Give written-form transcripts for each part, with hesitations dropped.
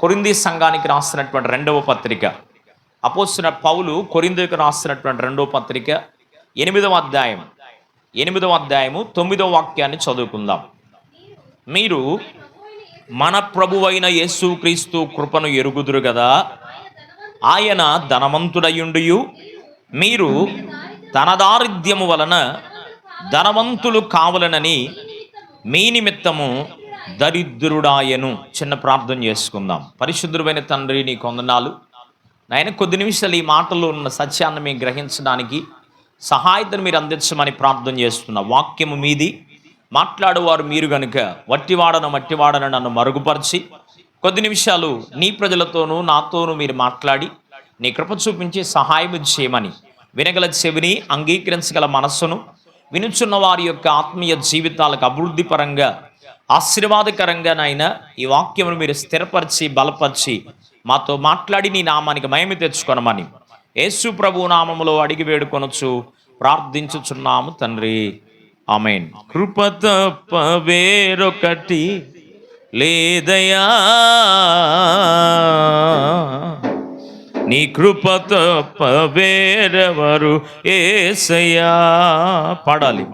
కొరింథీ సంఘానికి రాసినటువంటి రెండవ పత్రిక, అపోస్తలుడైన పౌలు కొరింథీయులకు రాసినటువంటి రెండవ పత్రిక 8వ అధ్యాయము 9వ వాక్యాన్ని చదువుకుందాం. మీరు మన ప్రభువైన యేసుక్రీస్తు కృపను ఎరుగుదురు గదా. ఆయన ధనవంతుడయుండియు మీరు తన దారిద్ర్యము వలన ధనవంతులు కావలనని మీ నిమిత్తము దరిద్రుడాయను. చిన్న ప్రార్థన చేసుకుందాం. పరిశుద్ధుడైన తండ్రి, నీ వందనాలు నాయన. కొద్ది నిమిషాలు ఈ మాటల్లో ఉన్న సత్యాన్ని మేము గ్రహించడానికి సహాయతను మీరు అందించమని ప్రార్థన చేస్తున్నా. వాక్యము మీది, మాట్లాడేవారు మీరు గనుక మట్టివాడన నన్ను మరుగుపరిచి కొద్ది నిమిషాలు నీ ప్రజలతోనూ నాతోనూ మీరు మాట్లాడి నీ కృప చూపించి సహాయం చేయమని, వినగల చెవిని, అంగీకరించగల మనస్సును, వినుచున్న వారి యొక్క ఆత్మీయ జీవితాలకు అభివృద్ధి పరంగా ఆశీర్వాదకరంగా నాయన ఈ వాక్యమును మీరు స్థిరపరిచి బలపరిచి మాతో మాట్లాడి నీ నామానికి మహిమ తెచ్చుకొనమని యేసు ప్రభు నామములో అడిగి వేడుకొనొచ్చు ప్రార్థించుచున్నాము తండ్రి, ఆమేన్. కృప తప్ప వేరొకటి లేదయా, నీ కృప తప్ప వేరెవరు యేసయ్యా. పాడాలి.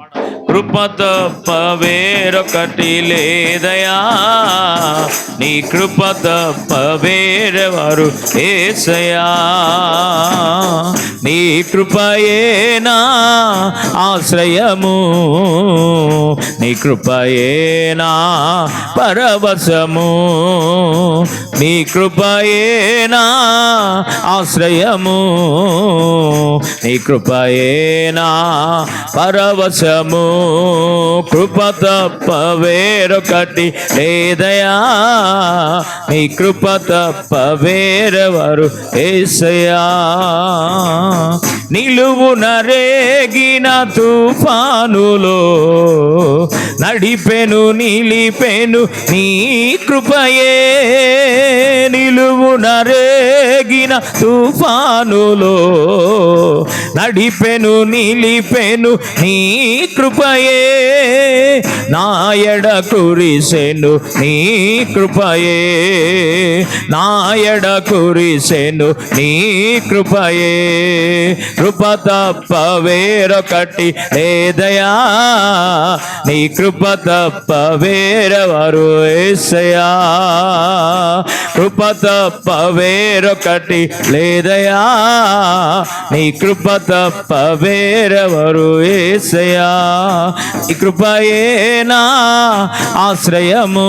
కృప తప్ప వేరొకటి లేదయా, నీ కృప తప్ప వేరెవరు యేసయ్యా. నీ కృపయేనా ఆశ్రయము, నీ కృపయేనా పరవశము, నీ కృపయేనా ఆశ్రయము, నీ కృపయేనా పరవశము. కృప తప్ప వేరొకటి లేదయా, నీ కృప తప్ప వేరెవరు యేసయ్యా. నిలువున రేగిన తుఫానులో నడిపెను నిలిపెను నీ కృపయే. నిలువున రేగిన తుఫానులో నడిపెను నిలిపెను నీ కృపయే. నాయడ కురిసెను నీ కృపయే, నాయడ కురిసెను నీ కృపయే. కృప తప్ప వేరొకటి లేదయా, నీ కృప తప్ప వేరెవరు యేసయ్యా. కృప తప్ప వేరొకటి లేదయా, నీ కృప తప్ప వేరెవరు యేసయ్యా. నీ కృపయేనా ఆశ్రయము,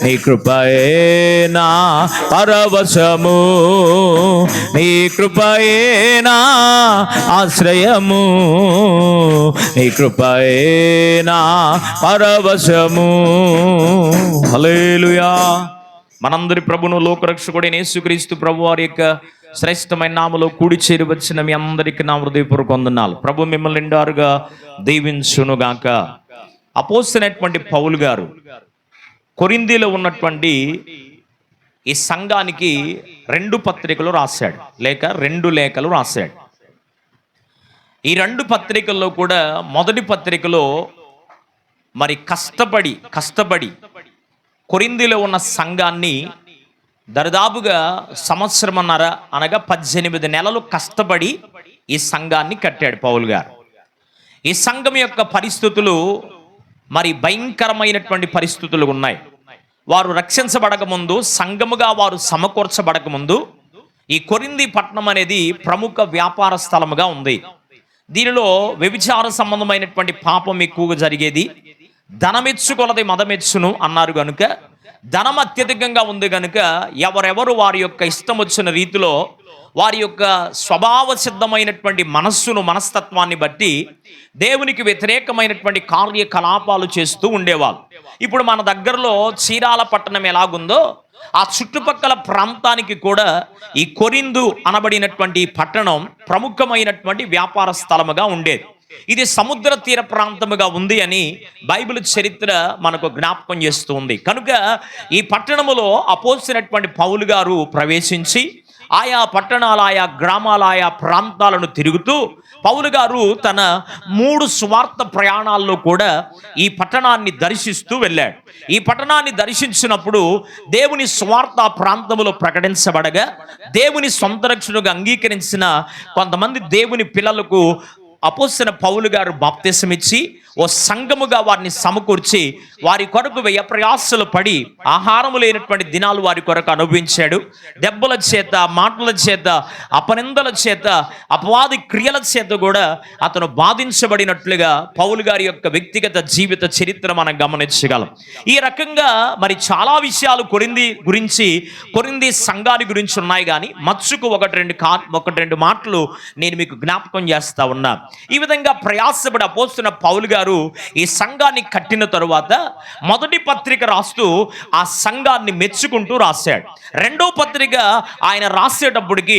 నీ కృపయేనా పరవశము, నీ కృపయేనా ఆశ్రయము, నీ కృపయేనా పరవశము. హల్లెలూయా. మనందరి ప్రభును లోకరక్షకుడైన యేసుక్రీస్తు ప్రభు వారి యొక్క శ్రేష్టమైన నామలో కూడి చేరి వచ్చిన మీ అందరికీ నా హృదయపూర్వక వందనాలు. ప్రభు మిమ్మల్ని నిండారుగా దీవించునుగాక. అపోస్తలుడైనటువంటి పౌలు గారు కొరింథీలో ఉన్నటువంటి ఈ సంఘానికి 2 పత్రికలు రాశాడు, లేక 2 లేఖలు రాశాడు. ఈ 2 పత్రికల్లో కూడా మొదటి పత్రికలో మరి కష్టపడి కొరింథీలో ఉన్న సంఘాన్ని దరిదాపుగా సంవత్సరమన్నర అనగా 18 నెలలు కష్టపడి ఈ సంఘాన్ని కట్టాడు పౌలు గారు. ఈ సంఘం యొక్క పరిస్థితులు మరి భయంకరమైనటువంటి పరిస్థితులు ఉన్నాయి. వారు రక్షించబడక ముందు, సంఘముగా వారు సమకూర్చబడక ముందు ఈ కొరింథీ పట్టణం అనేది ప్రముఖ వ్యాపార స్థలముగా ఉంది. దీనిలో వ్యభిచార సంబంధమైనటువంటి పాపం ఎక్కువగా జరిగేది. ధనమెచ్చు కొలది మదమెచ్చును అన్నారు కనుక ధనం అత్యధికంగా ఉంది కనుక ఎవరెవరు వారి యొక్క ఇష్టం వచ్చిన రీతిలో వారి యొక్క స్వభావ సిద్ధమైనటువంటి మనస్తత్వాన్ని బట్టి దేవునికి వ్యతిరేకమైనటువంటి కార్యకలాపాలు చేస్తూ ఉండేవాళ్ళు. ఇప్పుడు మన దగ్గరలో చీరాల పట్టణం ఎలాగుందో ఆ చుట్టుపక్కల ప్రాంతానికి కూడా ఈ కొరింథు అనబడినటువంటి పట్టణం ప్రముఖమైనటువంటి వ్యాపార స్థలముగా ఉండేది. ఇది సముద్ర తీర ప్రాంతముగా ఉంది అని బైబిల్ చరిత్ర మనకు జ్ఞాపకం చేస్తూ ఉంది. కనుక ఈ పట్టణములో అపోస్తలుడైనటువంటి పౌలు గారు ప్రవేశించి ఆయా పట్టణాలు, ఆయా గ్రామాల, ఆయా ప్రాంతాలను తిరుగుతూ పౌలు గారు తన 3 సువార్త ప్రయాణాల్లో కూడా ఈ పట్టణాన్ని దర్శిస్తూ వెళ్ళాడు. ఈ పట్టణాన్ని దర్శించినప్పుడు దేవుని సువార్త ప్రాంతములో ప్రకటించబడగా దేవుని సొంత రక్షణగా అంగీకరించిన కొంతమంది దేవుని పిల్లలకు అపోస్తలుడైన పౌలు గారు బాప్తిసం ఇచ్చి ఓ సంఘముగా వారిని సమకూర్చి వారి కొరకు వ్యయ ప్రయాసలు పడి ఆహారము లేనటువంటి దినాలు వారి కొరకు అనుభవించాడు. దెబ్బల చేత, మాటల చేత, అపనిందల చేత, అపవాది క్రియల చేత కూడా అతను బాధించబడినట్లుగా పౌలు గారి యొక్క వ్యక్తిగత జీవిత చరిత్ర మనం గమనించగలం. ఈ రకంగా మరి చాలా విషయాలు కొరింథీ సంఘాన్ని గురించి ఉన్నాయి, కానీ మచ్చుకు ఒకటి రెండు మాటలు నేను మీకు జ్ఞాపకం చేస్తా ఉన్నా. ఈ విధంగా ప్రయాసపడి అపోస్తలుడైన పౌలు గారు ఈ సంఘాన్ని కట్టిన తరువాత మొదటి పత్రిక రాస్తూ ఆ సంఘాన్ని మెచ్చుకుంటూ రాశాడు. రెండో పత్రిక ఆయన రాసేటప్పటికి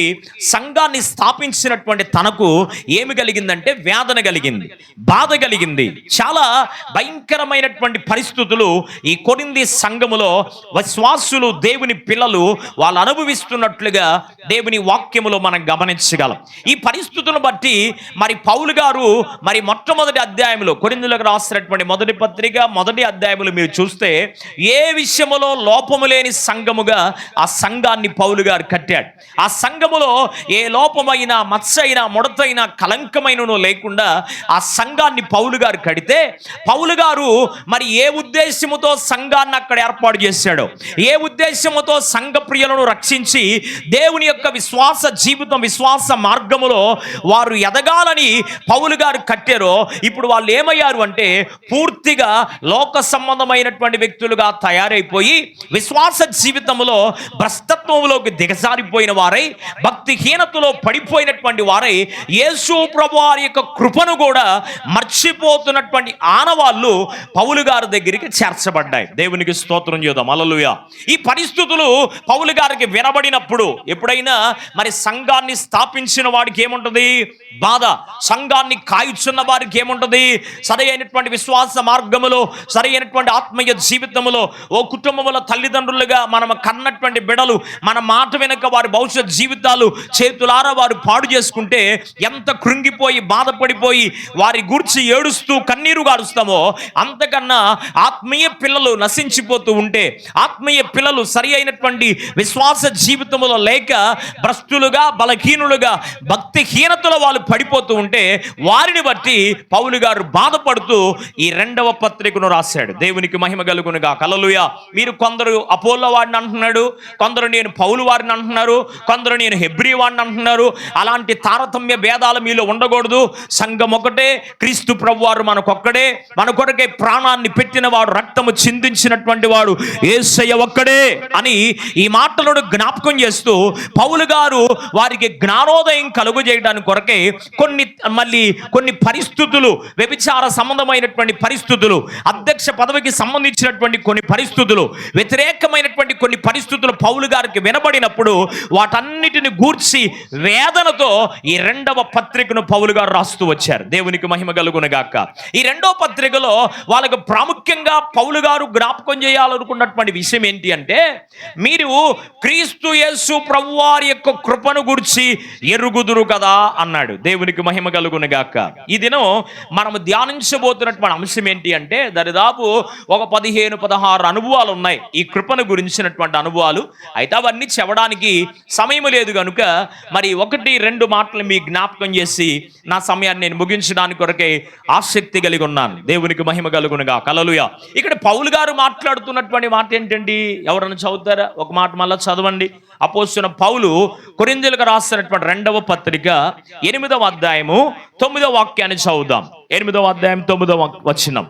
సంఘాన్ని స్థాపించినటువంటి తనకు ఏమి కలిగిందంటే వేదన కలిగింది, బాధ కలిగింది. చాలా భయంకరమైనటువంటి పరిస్థితులు ఈ కొరింథీ సంఘములో విశ్వాసులు, దేవుని పిల్లలు వాళ్ళు అనుభవిస్తున్నట్లుగా దేవుని వాక్యములో మనం గమనించగలం. ఈ పరిస్థితులను బట్టి మరి పౌలు గారు మరి మొట్టమొదటి అధ్యాయంలో, కొరింథీయులకు రాసినటువంటి మొదటి పత్రిక మొదటి అధ్యాయంలో మీరు చూస్తే ఏ విషయములో లోపము లేని సంఘముగా ఆ సంఘాన్ని పౌలు గారు కట్టాడు. ఆ సంఘములో ఏ లోపమైనా, మచ్చైనా, ముడతైనా, కలంకమైనను లేకుండా ఆ సంఘాన్ని పౌలు గారు కడితే, పౌలు గారు మరి ఏ ఉద్దేశముతో సంఘాన్ని అక్కడ ఏర్పాటు చేశాడో, ఏ ఉద్దేశముతో సంఘ ప్రియులను రక్షించి దేవుని యొక్క విశ్వాస జీవితం, విశ్వాస మార్గములో వారు ఎదగాలని పౌలు గారు కట్టారో, ఇప్పుడు వాళ్ళు ఏమయ్యారు అంటే పూర్తిగా లోక సంబంధమైనటువంటి వ్యక్తులుగా తయారైపోయి విశ్వాస జీవితంలో భ్రష్టత్వంలోకి దిగజారిపోయిన వారై, భక్తిహీనతలో పడిపోయినటువంటి వారై, యేసు ప్రభువారి యొక్క కృపను కూడా మర్చిపోతున్నటువంటి ఆనవాళ్ళు పౌలు గారి దగ్గరికి చేర్చబడ్డాయి. దేవునికి స్తోత్రం చేద్దాం. హల్లెలూయా. ఈ పరిస్థితులు పౌలు గారికి వినబడినప్పుడు, ఎప్పుడైనా మరి సంఘాన్ని స్థాపించిన వాడికి ఏముంటుంది? బాధ. సంఘాన్ని కాయుచున్న వారికి ఏముంటుంది? సరి అయినటువంటి విశ్వాస మార్గములో, సరి అయినటువంటి ఆత్మీయ జీవితంలో, ఓ కుటుంబంలో తల్లిదండ్రులుగా మనం కన్నటువంటి బిడలు మన మాట వెనక వారి భవిష్యత్ జీవితాలు చేతులారా వారు పాడు చేసుకుంటే ఎంత కృంగిపోయి బాధపడిపోయి వారి గూర్చి ఏడుస్తూ కన్నీరు గారుస్తామో, అంతకన్నా ఆత్మీయ పిల్లలు నశించిపోతూ ఉంటే, ఆత్మీయ పిల్లలు సరి అయినటువంటి విశ్వాస జీవితంలో లేక భ్రష్టులుగా, బలహీనులుగా, భక్తిహీనతలో వాళ్ళు పడిపోతూ ఉంటే వారిని బట్టి పౌలు గారు బాధపడుతూ ఈ రెండవ పత్రికను రాశాడు. దేవునికి మహిమ కలుగునుగా. హల్లెలూయా. మీరు కొందరు అపోల్లో వాడిని అంటున్నాడు, కొందరు నేను పౌలు వారిని అంటున్నారు, కొందరు నేను హెబ్రీ వాడిని అంటున్నారు. అలాంటి తారతమ్య భేదాలు మీలో ఉండకూడదు. సంఘం ఒకటే, క్రీస్తు ప్రభువారు మనకొక్కడే, మన కొరకే ప్రాణాన్ని పెట్టిన వాడు, రక్తము చిందించినటువంటి వాడు యేసయ్య ఒక్కడే అని ఈ మాటలను జ్ఞాపకం చేస్తూ పౌలు గారు వారికి జ్ఞానోదయం కలుగజేయడానికి కొరకే కొన్ని పరిస్థితులు, వ్యభిచార సంబంధమైనటువంటి పరిస్థితులు, అధ్యక్ష పదవికి సంబంధించినటువంటి కొన్ని పరిస్థితులు, వ్యతిరేకమైనటువంటి కొన్ని పరిస్థితులు పౌలు గారికి వినబడినప్పుడు వాటన్నిటిని గూర్చి వేదనతో ఈ రెండవ పత్రికను పౌలు గారు రాస్తూ వచ్చారు. దేవునికి మహిమ కలుగునుగాక. ఈ రెండవ పత్రికలో వాళ్ళకు ప్రాముఖ్యంగా పౌలు గారు జ్ఞాపకం చేయాలనుకున్నటువంటి విషయం ఏంటి అంటే, మీరు క్రీస్తు యేసు ప్రభువారి యొక్క కృపను గురించి ఎరుగుదురు కదా అన్నాడు. దేవునికి మహిమ కలుగునుగాక. ఈ దినం మనము ధ్యానించబోతున్నటువంటి అంశం ఏంటి అంటే, దరిదాపు ఒక 15-16 అనుభవాలు ఉన్నాయి ఈ కృపను గురించినటువంటి అనుభవాలు. అయితే అవన్నీ చెప్పడానికి సమయం లేదు కనుక మరి 1-2 మాటలు మీ జ్ఞాపకం చేసి నా సమయాన్ని నేను ముగించడానికి కొరకే ఆసక్తి కలిగి ఉన్నాను. దేవునికి మహిమ కలుగునుగా. హల్లెలూయా. ఇక్కడ పౌలు గారు మాట్లాడుతున్నటువంటి మాట ఏంటండి? ఎవరైనా చదువుతారా? ఒక మాట మళ్ళీ చదవండి. అపోస్తలుడైన పౌలు కొరింథీయులకు రాసినటువంటి రెండవ పత్రిక 8వ అధ్యాయము 9వ వాక్యాన్ని చదువుదాం. 8వ అధ్యాయం 9వ వచనం.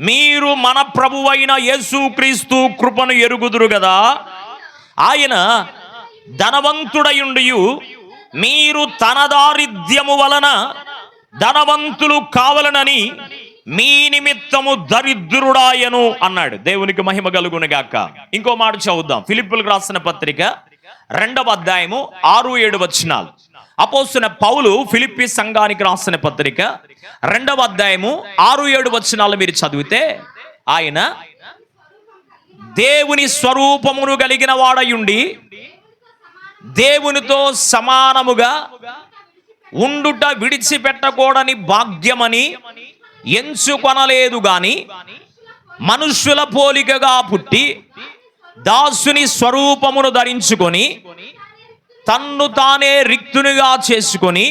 మీరు మన ప్రభువైన యేసుక్రీస్తు కృపను ఎరుగుదురు కదా, ఆయన ధనవంతుడయుండియు మీరు తన దారిద్ర్యము వలన ధనవంతులు కావాలనని మీ నిమిత్తము దరిద్రుడాయను అన్నాడు. దేవునికి మహిమ కలుగునుగాక. ఇంకో మాట చదువుదాం. ఫిలిప్పీయులకు రాసిన పత్రిక 2వ అధ్యాయము 6-7 వచనాలు. అపోస్తలుడైన పౌలు ఫిలిప్పీ సంఘానికి రాసిన పత్రిక 2వ అధ్యాయము 6-7 వచనాలు మీరు చదివితే, ఆయన దేవుని స్వరూపమును కలిగిన వాడయుండి దేవునితో సమానముగా ఉండుట విడిచిపెట్టకూడని భాగ్యమని ఎంచుకొనలేదు గాని మనుష్యుల పోలికగా పుట్టి దాసుని స్వరూపమును ధరించుకొని తన్ను తానే రిక్తునిగా చేసుకొని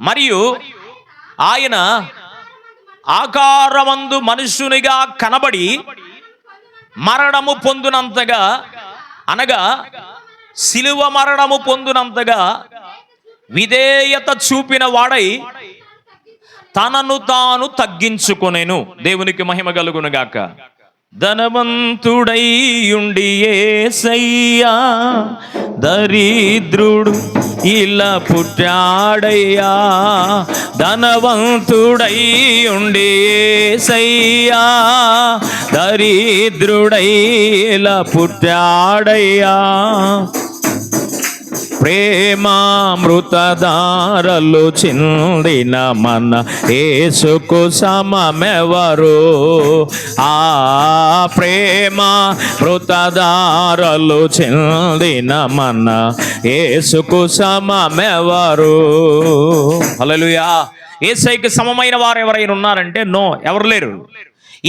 మరియు ఆయన ఆకారమందు మనుష్యునిగా కనబడి మరణము పొందునంతగా, అనగా శిలువ మరణము పొందునంతగా విధేయత చూపిన వాడై తనను తాను తగ్గించుకొనెను. దేవునికి మహిమ కలుగునుగాక. ధనవంతుడై ఉండి యేసయ్యా దరిద్రుడు ఇలా పుట్టాడయ్యా. ధనవంతుడై ఉండి యేసయ్యా దరిద్రుడై ఇలా పుట్టాడయ్యా. ప్రేమామృతధారలు చిందిన మన యేసుకు సమమెవరు? ఆ ప్రేమామృతధారలు చిందిన మన యేసుకు సమమెవరు? హల్లెలూయా. యేసయ్యకి సమమైన వారు ఎవరైనా ఉన్నారంటే నో, ఎవరు లేరు.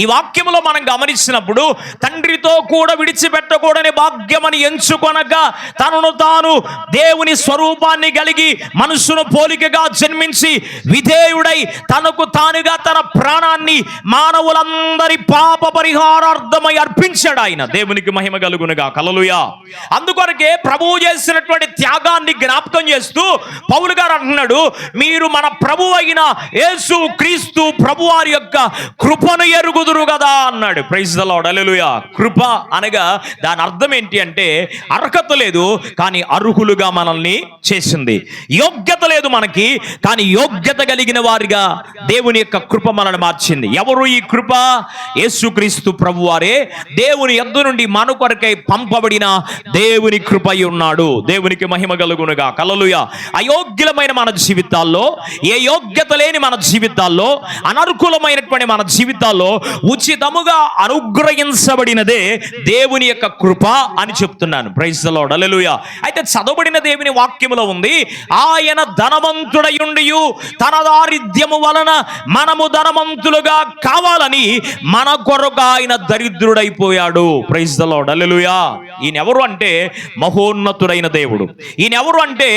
ఈ వాక్యములో మనం గమనించినప్పుడు తండ్రితో కూడా విడిచిపెట్టకూడని భాగ్యమని ఎంచుకొనగా తనను తాను దేవుని స్వరూపాన్ని కలిగి మనుషును పోలికగా జన్మించి విధేయుడై తనకు తానుగా తన ప్రాణాన్ని మానవులందరి పాప పరిహారార్థమై అర్పించాడు ఆయన. దేవునికి మహిమ కలుగునుగా. హల్లెలూయా. అందుకొరకే ప్రభువు చేసినటువంటి త్యాగాన్ని జ్ఞాపకం చేస్తూ పౌలు గారు అంటున్నాడు, మీరు మన ప్రభు అయిన యేసు క్రీస్తు ప్రభువారి యొక్క కృపను ఎరుగుదురు కదా అన్నాడు. Praise the lord. హల్లెలూయా. కృప అనగా దాని అర్థం ఏంటి అంటే అర్హత లేదు కానీ అర్హులుగా మనల్ని చేసింది. యోగ్యత లేదు మనకి కానీ యోగ్యత కలిగిన వారిగా దేవుని యొక్క కృప మనల్ని మార్చింది. ఎవరు ఈ కృప? యేసుక్రీస్తు ప్రభువారే దేవుని యొద్ద నుండి మన కొరకై పంపబడిన దేవుని కృప అయి ఉన్నాడు. దేవునికి మహిమ కలుగునుగా. హల్లెలూయా. అయోగ్యులమైన మన జీవితాల్లో, ఏ యోగ్యత లేని మన జీవితాల్లో, అనర్హులమైనటువంటి మన జీవితాల్లో ఉచితముగా అనుగ్రహించబడినదే దేవుని యొక్క కృప అని చెప్తున్నాను. Praise the lord. హల్లెలూయా. అయితే చదవబడిన దేవుని వాక్యములో ఉంది, ఆయన ధనవంతుడయుండియు తన దారిద్ర్యము వలన మనము ధనవంతులుగా కావాలని మన కొరకు ఆయన దరిద్రుడైపోయాడు. Praise the lord. హల్లెలూయా. ఈయన ఎవరు అంటే మహోన్నతుడైన దేవుడు. ఈయన ఎవరు అంటే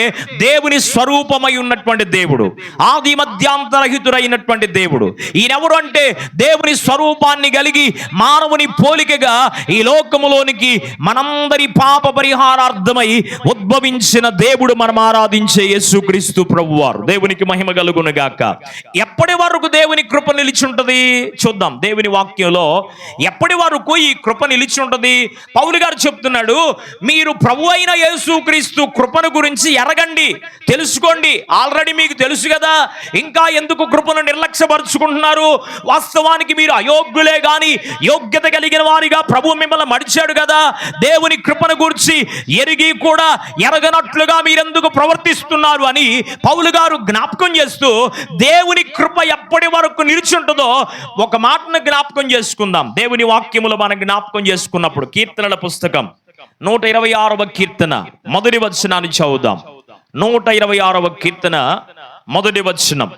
దేవుని స్వరూపమై ఉన్నటువంటి దేవుడు, ఆది మధ్యాంతరహితుడైనటువంటి దేవుడు. ఈయన ఎవరు అంటే దేవుని స్వరూపాన్ని కలిగి మానవుని పోలికగా ఈ లోకములోనికి మనందరి పాప పరిహారార్థమై ఉద్భవించిన దేవుడు, మనం ఆరాధించే యేసుక్రీస్తు ప్రభువారు. దేవునికి మహిమ కలుగునుగాక. ఎప్పటి వరకు దేవుని కృప నిలిచి ఉంటది చూద్దాం. దేవుని వాక్యంలో ఎప్పటి వరకు ఈ కృప నిలిచి ఉంటది? పౌలు గారు చెప్తున్నాడు, మీరు ప్రభు అయిన యేసుక్రీస్తు కృపను గురించి ఎరగండి, తెలుసుకోండి. ఆల్రెడీ మీకు తెలుసు కదా, ఇంకా ఎందుకు కృపను నిర్లక్ష్యపరుచుకుంటున్నారు? వాస్తవానికి మీరు అయోగ్యులే గాని యోగ్యత కలిగిన వారిగా ప్రభు మిమ్మల్ని మడిచాడు కదా. దేవుని కృపను గురించి ఎరిగి కూడా ఎరగనట్లుగా మీరెందుకు ప్రవర్తిస్తున్నారు అని పౌలు గారు జ్ఞాపకం చేస్తూ దేవుని కృప ఎప్పటి వరకు నిలిచి ఉంటుందో ఒక మాటను జ్ఞాపకం చేసుకుందాం. దేవుని వాక్యములో మనం జ్ఞాపకం చేసుకున్నప్పుడు కీర్తనల పుస్తకం 126వ కీర్తన మొదటి వచనాన్ని చదువుదాం. 126వ కీర్తన మొదటి వచనం.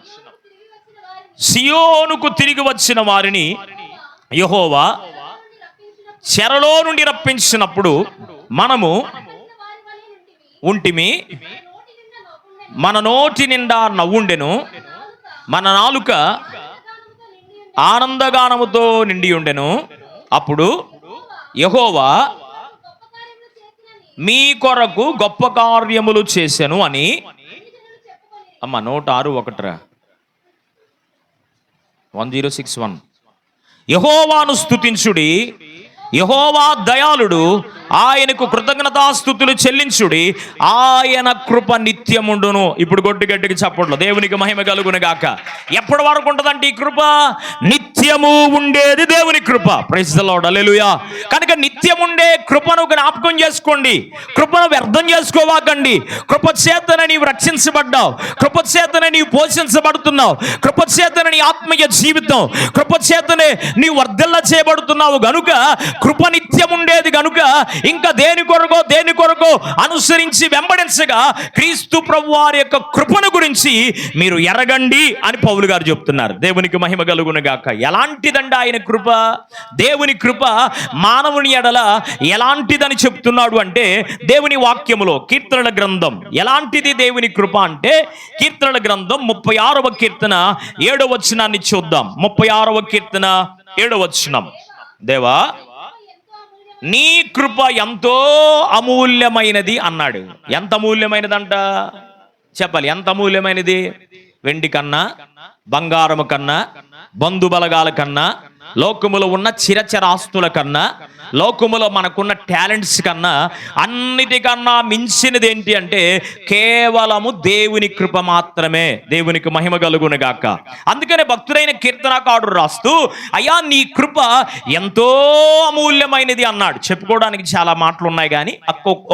సియోనుకు తిరిగి వచ్చిన వారిని యెహోవా చెరలో నుండి రప్పించినప్పుడు మనము ఉంటిమి, మన నోటి నిండా నవ్వుండెను, మన నాలుక ఆనందగానముతో నిండి ఉండెను. అప్పుడు యెహోవా మీ కొరకు గొప్ప కార్యములు చేసెను అని. అమ్మ 106:1 1061. యెహోవాను స్తుతించుడి, యెహోవా దయాళుడు, ఆయనకు కృతజ్ఞతాస్తుతులు చెల్లించుడి, ఆయన కృప నిత్యముండును. ఇప్పుడు గట్టిగా చప్పట్లు. దేవునికి మహిమ కలుగునుగాక. ఎప్పటి వరకు ఉంటుందంటే ఈ కృప? నిత్యము ఉండేది దేవుని కృప. Praise the lord. హల్లెలూయా. కనుక నిత్యం ఉండే కృపను జ్ఞాపకం చేసుకోండి. కృపను వ్యర్థం చేసుకోవాకండి. కృప చేతనే నీవు రక్షించబడ్డావు, కృప చేతనే నీవు పోషించబడుతున్నావు, కృప చేతనే నీ ఆత్మీయ జీవితం, కృప చేతనే నీవు వర్ధిల్ల చేయబడుతున్నావు. గనుక కృప నిత్యం ఉండేది గనుక ఇంకా దేని కొరకు కొరకు అనుసరించి వెంబడించగా క్రీస్తు ప్రభువారి యొక్క కృపను గురించి మీరు ఎరగండి అని పౌలు గారు చెప్తున్నారు. దేవునికి మహిమ కలుగును గాక. ఎలాంటిదండి ఆయన కృప? దేవుని కృప మానవుని ఎడల ఎలాంటిదని చెప్తున్నాడు అంటే, దేవుని వాక్యములో కీర్తనల గ్రంథం ఎలాంటిది దేవుని కృప అంటే, కీర్తనల గ్రంథం 36వ కీర్తన 7వ వచనాన్ని చూద్దాం. 36వ కీర్తన 7వ వచనం. దేవా, నీ కృప ఎంతో అమూల్యమైనది అన్నాడు. ఎంత అమూల్యమైనదంట చెప్పాలి. ఎంత అమూల్యమైనది? వెండి కన్నా, బంగారము కన్నా, బంధు బలగాల కన్నా, లోకములో ఉన్న చిరచరాస్తుల కన్నా, లోకములో మనకున్న టాలెంట్స్ కన్నా, అన్నిటికన్నా మించినది ఏంటి అంటే కేవలము దేవుని కృప మాత్రమే. దేవునికి మహిమ కలుగును గాక. అందుకనే భక్తుడైన కీర్తనకారుడు రాస్తూ, అయ్యా నీ కృప ఎంతో అమూల్యమైనది అన్నాడు. చెప్పుకోవడానికి చాలా మాటలు ఉన్నాయి, కానీ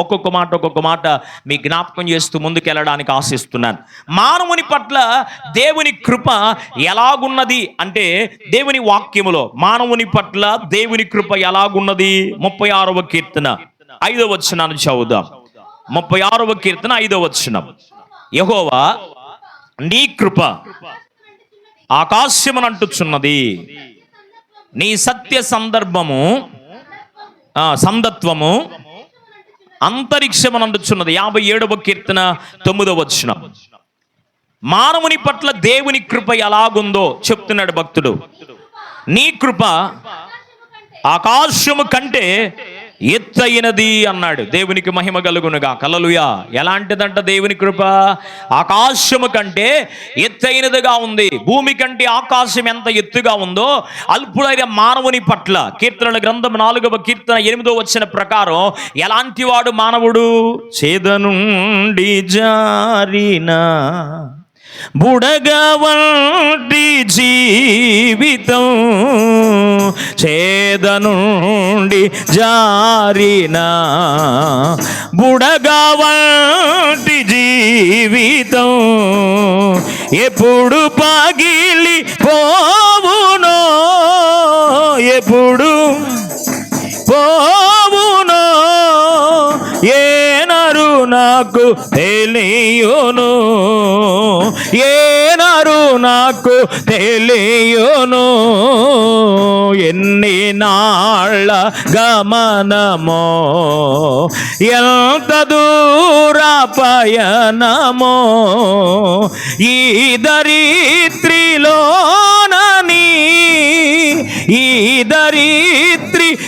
ఒక్కొక్క మాట మీ జ్ఞాపకం చేస్తూ ముందుకెళ్ళడానికి ఆశిస్తున్నాను. మానవుని పట్ల దేవుని కృప ఎలాగున్నది అంటే, దేవుని వాక్యములో మానవుని పట్ల దేవుని కృప ఎలాగున్నది? 36వ కీర్తన 5వ వచనాన్ని చదువుదాం. 36వ కీర్తన 5వ వచనం. యెహోవా, నీ కృప ఆకాశమునంటుచున్నది, నీ సత్య సందత్వము అంతరిక్షమునంటుచున్నది. 57వ కీర్తన 9వ వచనం. మానవుని పట్ల దేవుని కృప ఎలాగుందో చెప్తున్నాడు భక్తుడు. నీ కృప ఆకాశము కంటే ఎత్తైనది అన్నాడు. దేవునికి మహిమ కలుగునుగా. హల్లెలూయా. ఎలాంటిదంట దేవుని కృప? ఆకాశము కంటే ఎత్తైనదిగా ఉంది. భూమి కంటే ఆకాశం ఎంత ఎత్తుగా ఉందో అల్పుడైన మానవుని పట్ల కీర్తనల గ్రంథం 4వ కీర్తన 8వ వచన ప్రకారం ఎలాంటి వాడు మానవుడు? చేదనుండి జారిన బుడగ వంటి జీవితం, చేదనుండి జారిన బుడగ వంటి జీవితం, ఎప్పుడు పగిలి పోవునో, ఎప్పుడు పోవునో ఏనరు నాకు తెలియును, ఏనరు నాకు తెలియును. ఎన్ని నాళ్ళ గమనమో, ఎంత దూర పయనమో, ఈ దరిత్రిలోనని, ఈ దరిత్రిలోనని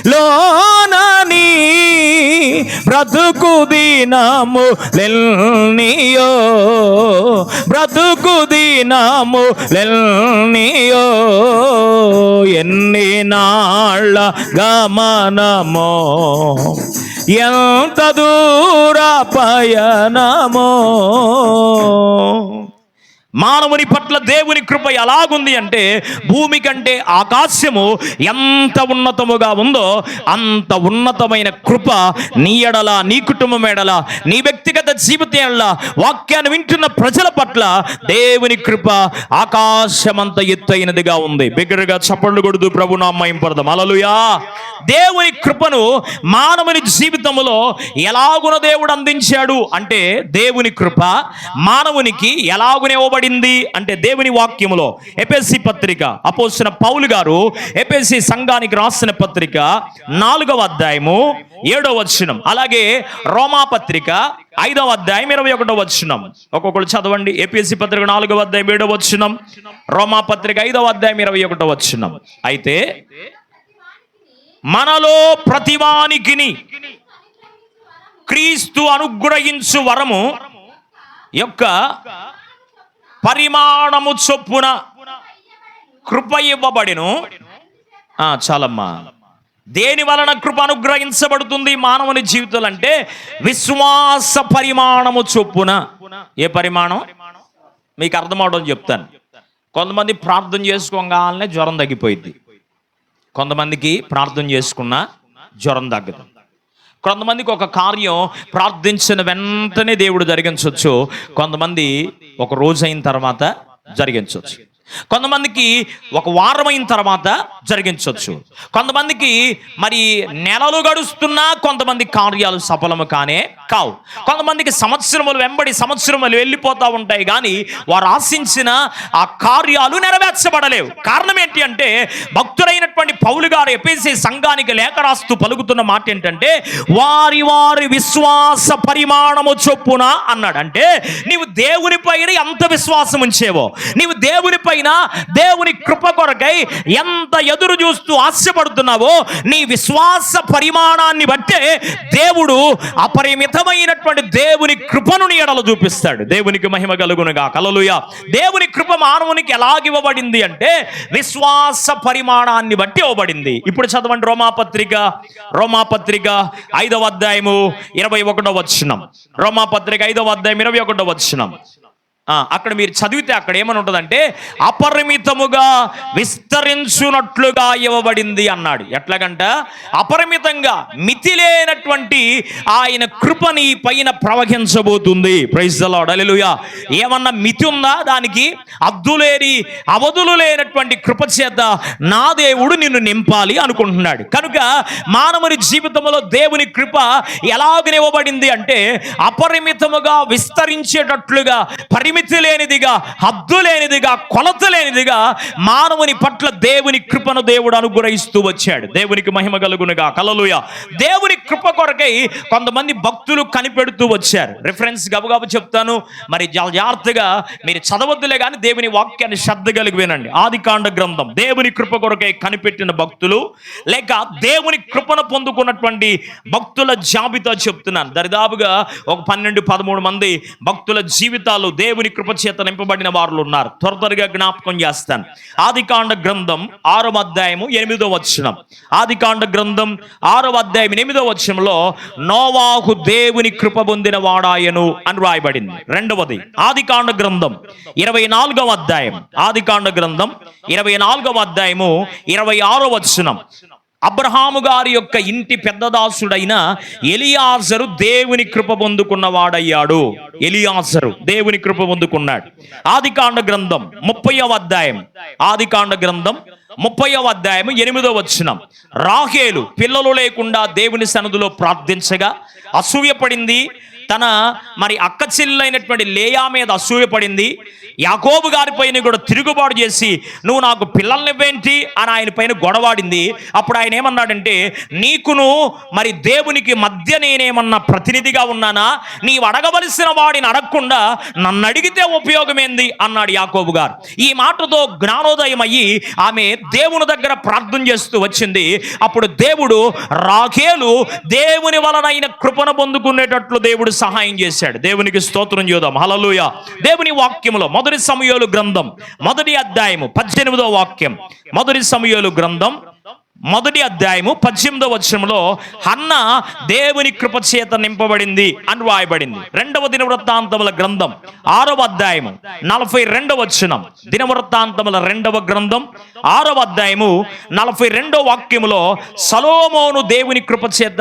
బ్రతుకు దినము లెల్నియో, బ్రతుకు దినము లెల్నియో, ఎన్ని నాళ్ళ గమనమో, ఎంత దూర పయనమో. మానవుని పట్ల దేవుని కృప ఎలాగుంది అంటే, భూమి కంటే ఆకాశము ఎంత ఉన్నతముగా ఉందో అంత ఉన్నతమైన కృప నీ ఎడల, నీ కుటుంబం ఎడల, నీ వ్యక్తిగత జీవితం ఎడల, వాక్యాన్ని వింటున్న ప్రజల పట్ల దేవుని కృప ఆకాశమంత ఎత్తైనదిగా ఉంది. బిగ్గరగా చప్పట్లు కొడుతూ ప్రభు నామం పడదాం. హల్లెలూయా. దేవుని కృపను మానవుని జీవితంలో ఎలాగున దేవుడు అందించాడు అంటే, దేవుని కృప మానవునికి ఎలాగునే అంటే దేవుని వాక్యములో ఎఫెసీ పత్రిక అపోస్తలుడైన పౌలు గారు ఎఫెసీ సంఘానికి రాసిన పత్రిక 4వ అధ్యాయము 7వ వచనం, అలాగే రోమా పత్రిక 5వ అధ్యాయం 21వ వచనం. ఒక్కొక్కరు చదవండి. ఎఫెసీ పత్రిక 4వ అధ్యాయం 7వ వచనం, రోమా పత్రిక 5వ అధ్యాయం 21వ వచనం. అయితే మనలో ప్రతివానికిని క్రీస్తు అనుగ్రహించు వరము యొక్క పరిమాణము చొప్పున కృప ఇవ్వబడిను. చాలమ్మా. దేని వలన కృప అనుగ్రహించబడుతుంది మానవుని జీవితాలు అంటే, విశ్వాస పరిమాణము చొప్పున. ఏ పరిమాణం? మీకు అర్థమవడం చెప్తాను. కొంతమంది ప్రార్థన చేసుకోగానే జ్వరం తగ్గిపోయింది, కొంతమందికి ప్రార్థన చేసుకున్నా జ్వరం తగ్గదు, కొంతమందికి ఒక కార్యం ప్రార్థించిన వెంటనే దేవుడు జరిగించవచ్చు, కొంతమంది ఒక రోజు అయిన తర్వాత జరిగించవచ్చు, కొంతమందికి ఒక వారం అయిన తర్వాత జరిగించవచ్చు, కొంతమందికి మరి నెలలు గడుస్తున్నా కొంతమంది కార్యాలు సఫలము కావు. కొంతమందికి సంవత్సరములు వెంబడి సంవత్సరములు వెళ్ళిపోతూ ఉంటాయి, కానీ వారు ఆశించిన ఆ కార్యాలు నెరవేర్చబడలేవు. కారణం ఏంటి అంటే, భక్తులైనటువంటి పౌలు గారు ఎఫెసీ సంఘానికి లేఖ రాస్తూ పలుకుతున్న మాట ఏంటంటే, వారి వారి విశ్వాస పరిమాణము చొప్పున అన్నాడు. అంటే నీవు దేవుని పైన ఎంత విశ్వాసం ఉంచేవో, నీవు దేవుని పైన దేవుని కృప కొరకై ఎంత ఎదురు చూస్తూ ఆశపడుతున్నావో, నీ విశ్వాస పరిమాణాన్ని బట్టే దేవుడు అపరిమితమైనటువంటి దేవుని కృపను నీ ఎడల చూపిస్తాడు. దేవునికి మహిమ కలుగునుగా. హల్లెలూయా. దేవుని కృప మానవునికి ఎలాగివ్వబడింది అంటే విశ్వాస పరిమాణాన్ని బట్టి ఇవ్వబడింది. ఇప్పుడు చదవండి రోమాపత్రిక 5వ అధ్యాయము 21వ వచనం. రోమాపత్రిక 5వ అధ్యాయం 21వ వచనం. అక్కడ మీరు చదివితే అక్కడ ఏమని ఉంటుందంటే, అపరిమితముగా విస్తరించునట్లుగా ఇవ్వబడింది అన్నాడు. ఎట్లాగంట, అపరిమితంగా మితి లేనటువంటి ఆయన కృపని పైన ప్రవహించబోతుంది. Praise the lord. హల్లెలూయా. ఏమన్నా మితి ఉందా దానికి? అద్దులేని అవధులు లేనటువంటి కృప చేత నా దేవుడు నిన్ను నింపాలి అనుకుంటున్నాడు. కనుక మానవుని జీవితంలో దేవుని కృప ఎలాగనివ్వబడింది అంటే, అపరిమితముగా విస్తరించేటట్లుగా, పరిమితి లేనిదిగా, హద్దు లేనిదిగా, కొలత లేనిదిగా మానవుని పట్ల దేవుని కృపను దేవుడు అనుగ్రహిస్తూ వచ్చాడు. దేవునికి మహిమ కలుగునుగా. హల్లెలూయా. దేవుని కృప కొరకై కొంతమంది భక్తులు కనిపెడుతూ వచ్చారు. రిఫరెన్స్ గబగబు చెప్తాను, మరి జాగ్రత్తగా మీరు చదవద్దులే కానీ దేవుని వాక్యాన్ని శ్రద్ధ కలిగి వినండి. ఆదికాండ గ్రంథం దేవుని కృప కొరకై కనిపెట్టిన భక్తులు, లేక దేవుని కృపను పొందుకున్నటువంటి భక్తుల జాబితా చెప్తున్నాను. దరిదాపుగా ఒక 12-13 మంది భక్తుల జీవితాలు దేవుని కృప చేత నింపబడిన వారు ఉన్నారు. త్వరగా జ్ఞాపకం చేస్తాను. ఆదికాండ గ్రంథం 6వ అధ్యాయము 8వ వచనం. ఆదికాండ గ్రంథం 6వ అధ్యాయం 8వ వచనంలో నోవాహు దేవుని కృప పొందిన వాడాయను అని రాయబడింది. రెండవది ఆదికాండ గ్రంథం 24వ అధ్యాయం. ఆదికాండ గ్రంథం 24వ అధ్యాయము 26వ వచనం. అబ్రహాము గారి యొక్క ఇంటి పెద్దదాసుడైన ఎలియాజరు దేవుని కృప పొందుకున్నవాడయ్యాడు. ఎలియాజరు దేవుని కృప పొందుకున్నాడు. ఆదికాండ గ్రంథం 30వ అధ్యాయం. ఆదికాండ గ్రంథం 30వ అధ్యాయం 8వ వచనం. రాహేలు పిల్లలు లేకుండా దేవుని సన్నిధిలో ప్రార్థించగా అసూయపడింది. తన మరి అక్క చెల్లెలైనటువంటి లేయా మీద అసూయపడింది. యాకోబు గారి పైన కూడా తిరుగుబాటు చేసి, నువ్వు నాకు పిల్లల్నివ్వేంటి అని ఆయన పైన గొడవాడింది. అప్పుడు ఆయన ఏమన్నాడంటే, నీకును మరి దేవునికి మధ్య నేనేమన్నా ప్రతినిధిగా ఉన్నానా? నీవు అడగవలసిన వాడిని అడగకుండా నన్ను అడిగితే ఉపయోగం ఏంది అన్నాడు యాకోబు గారు. ఈ మాటతో జ్ఞానోదయం అయ్యి ఆమె దేవుని దగ్గర ప్రార్థన చేస్తూ వచ్చింది. అప్పుడు దేవుడు రాహేలు దేవుని వలనైన కృపను పొందుకునేటట్లు దేవుడు సహాయం చేశాడు. దేవునికి స్తోత్రం చేద్దాం. హల్లెలూయా. దేవుని వాక్యములో మొదటి సమూయేలు గ్రంథం 1వ అధ్యాయము 18వ వాక్యం. మొదటి సమూయేలు గ్రంథం 1వ అధ్యాయము 18వ వచనంలో హన్న దేవుని కృప చేత నింపబడింది అని రాయబడింది. 2వ దినవృత్తాంతముల గ్రంథం 6వ అధ్యాయము 42వ వచనం. దినవృత్తాంతముల 2వ గ్రంథం 6వ అధ్యాయము 42వ వాక్యములో సొలొమోను దేవుని కృప చేత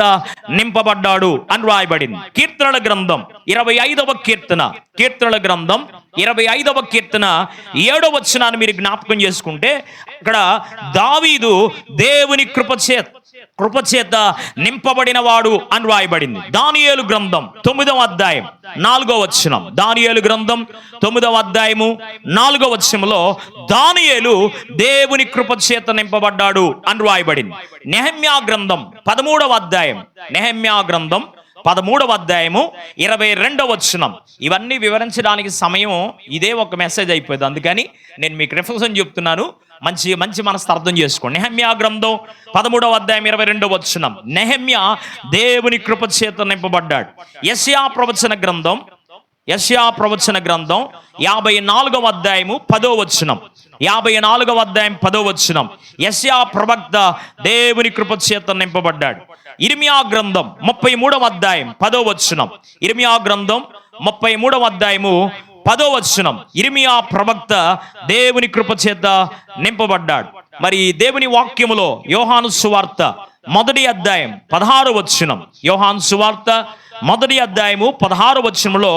నింపబడ్డాడు అని రాయబడింది. కీర్తనల గ్రంథం 25వ కీర్తన. కీర్తనల గ్రంథం 25వ కీర్తన 7వ వచనాన్ని మీరు జ్ఞాపకం చేసుకుంటే, అక్కడ దావీదు దేవుని కృప చేత నింపబడిన వాడు అని రాయబడింది. దానియేలు గ్రంథం 9వ అధ్యాయం 4వ వచనం. దానియేలు గ్రంథం 9వ అధ్యాయము 4వ వచనంలో దానియేలు దేవుని కృప చేత నింపబడ్డాడు అని రాయబడింది. నెహెమ్యా గ్రంథం 13వ అధ్యాయం. నెహెమ్యా గ్రంథం 13వ అధ్యాయము 22వ వచనం. ఇవన్నీ వివరించడానికి సమయం ఇదే ఒక మెసేజ్ అయిపోయింది. అందుకని నేను మీకు రిఫరెన్స్ చెప్తున్నాను. మంచి మనసు అర్థం చేసుకోండి. నెహెమ్యా గ్రంథం 13వ అధ్యాయం 22వ వచనం. నెహెమ్యా దేవుని కృప చేత నింపబడ్డాడు. యెషయా ప్రవచన గ్రంథం 54వ అధ్యాయము 10వ వచనం. 54వ అధ్యాయం 10వ వచనం. యెషయా ప్రవక్త దేవుని కృప చేత నింపబడ్డాడు. ఇర్మియా గ్రంథం 33వ అధ్యాయం 10వ వచనం. ఇర్మియా గ్రంథం 33వ అధ్యాయము 10వ వచనం. ఇర్మియా ప్రవక్త దేవుని కృప చేత నింపబడ్డాడు. మరి దేవుని వాక్యములో యోహాను సువార్త 1వ అధ్యాయం 16వ వచనం. యోహాను సువార్త 1వ అధ్యాయము 16వ వచనంలో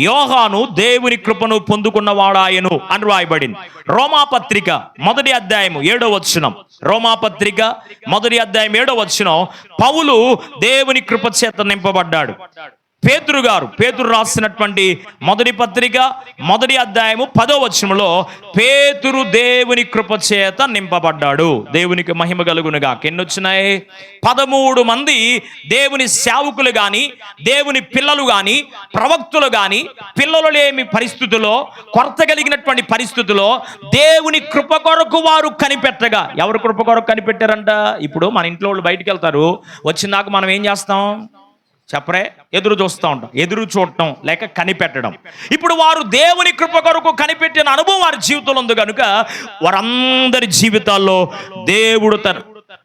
యోహాను దేవుని కృపను పొందుకున్నవాడాయను అని రాయబడింది. రోమాపత్రిక 1వ అధ్యాయము 7వ వచనం. రోమాపత్రిక 1వ అధ్యాయం 7వ వచనం. పౌలు దేవుని కృప చేత నింపబడ్డాడు. పేతురు రాసినటువంటి మొదటి పత్రిక మొదటి అధ్యాయము 10వ వచనంలో పేతురు దేవుని కృప చేత నింపబడ్డాడు. దేవునికి మహిమ కలుగునుగాక. ఎన్ని వచ్చినాయి? 13 మంది దేవుని సేవకులు గాని, దేవుని పిల్లలు గాని, ప్రవక్తులు గాని, పిల్లలు లేని పరిస్థితుల్లో, కొరత కలిగినటువంటి పరిస్థితుల్లో దేవుని కృప కొరకు వారు కనిపెట్టగా, ఎవరు కృప కొరకు కనిపెట్టారంట? ఇప్పుడు మన ఇంట్లో వాళ్ళు బయటికి వెళ్తారు, వచ్చినాక మనం ఏం చేస్తాం చెప్పరే? ఎదురు చూస్తూ ఉంటాం. ఎదురు చూడటం లేక కనిపెట్టడం. ఇప్పుడు వారు దేవుని కృప కొరకు కనిపెట్టిన అనుభవం వారి జీవితంలో ఉంది కనుక వారందరి జీవితాల్లో దేవుడు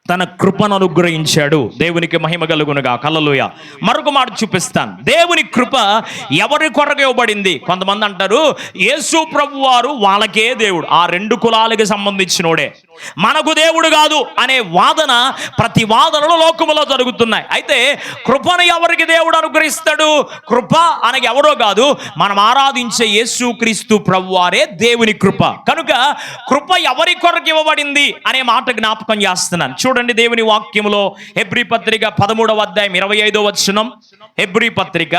తన కృపను అనుగ్రహించాడు. దేవునికి మహిమ కలుగునుగా. హల్లెలూయా. మరొక మాట చూపిస్తాను. దేవుని కృప ఎవరి కొరకు ఇవ్వబడింది? కొంతమంది అంటారు యేసు ప్రభు వారు వాళ్ళకే దేవుడు, ఆ 2 కులాలకు సంబంధించినోడే, మనకు దేవుడు కాదు అనే వాదన ప్రతి వాదనలో లోకములో జరుగుతున్నాయి. అయితే కృపను ఎవరికి దేవుడు అనుగ్రహిస్తాడు? కృప అనగా ఎవరో కాదు, మనం ఆరాధించే యేసు క్రీస్తు ప్రభు వారే దేవుని కృప. కనుక కృప ఎవరి కొరకు ఇవ్వబడింది అనే మాట జ్ఞాపకం చేస్తున్నాను. చూడండి దేవుని వాక్యములో హెబ్రీ పత్రిక 13వ అధ్యాయం 25వ వచనం, హెబ్రీ పత్రిక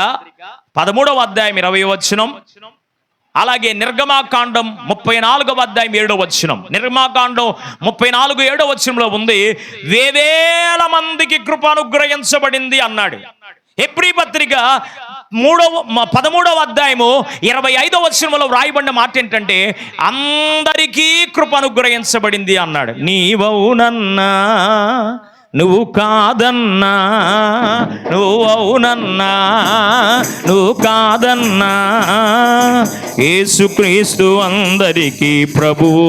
13వ అధ్యాయం 20వ వచనం, అలాగే నిర్గమాకాండం 34వ అధ్యాయం 7వ వచనం. నిర్గమాకాండం 34 7వ వచనంలో ఉంది, వేవేల మందికి కృప అనుగ్రహించబడింది అన్నాడు. హెబ్రీ పత్రిక 13వ అధ్యాయము 25వ వచనంలో వ్రాయబడిన మాట ఏంటంటే అందరికీ కృప అనుగ్రహించబడింది అన్నాడు. నీవవునన్నా నువ్వు కాదన్నా, నువ్వు అవునన్నా నువ్వు కాదన్నా, యేసుక్రీస్తు అందరికీ ప్రభువు,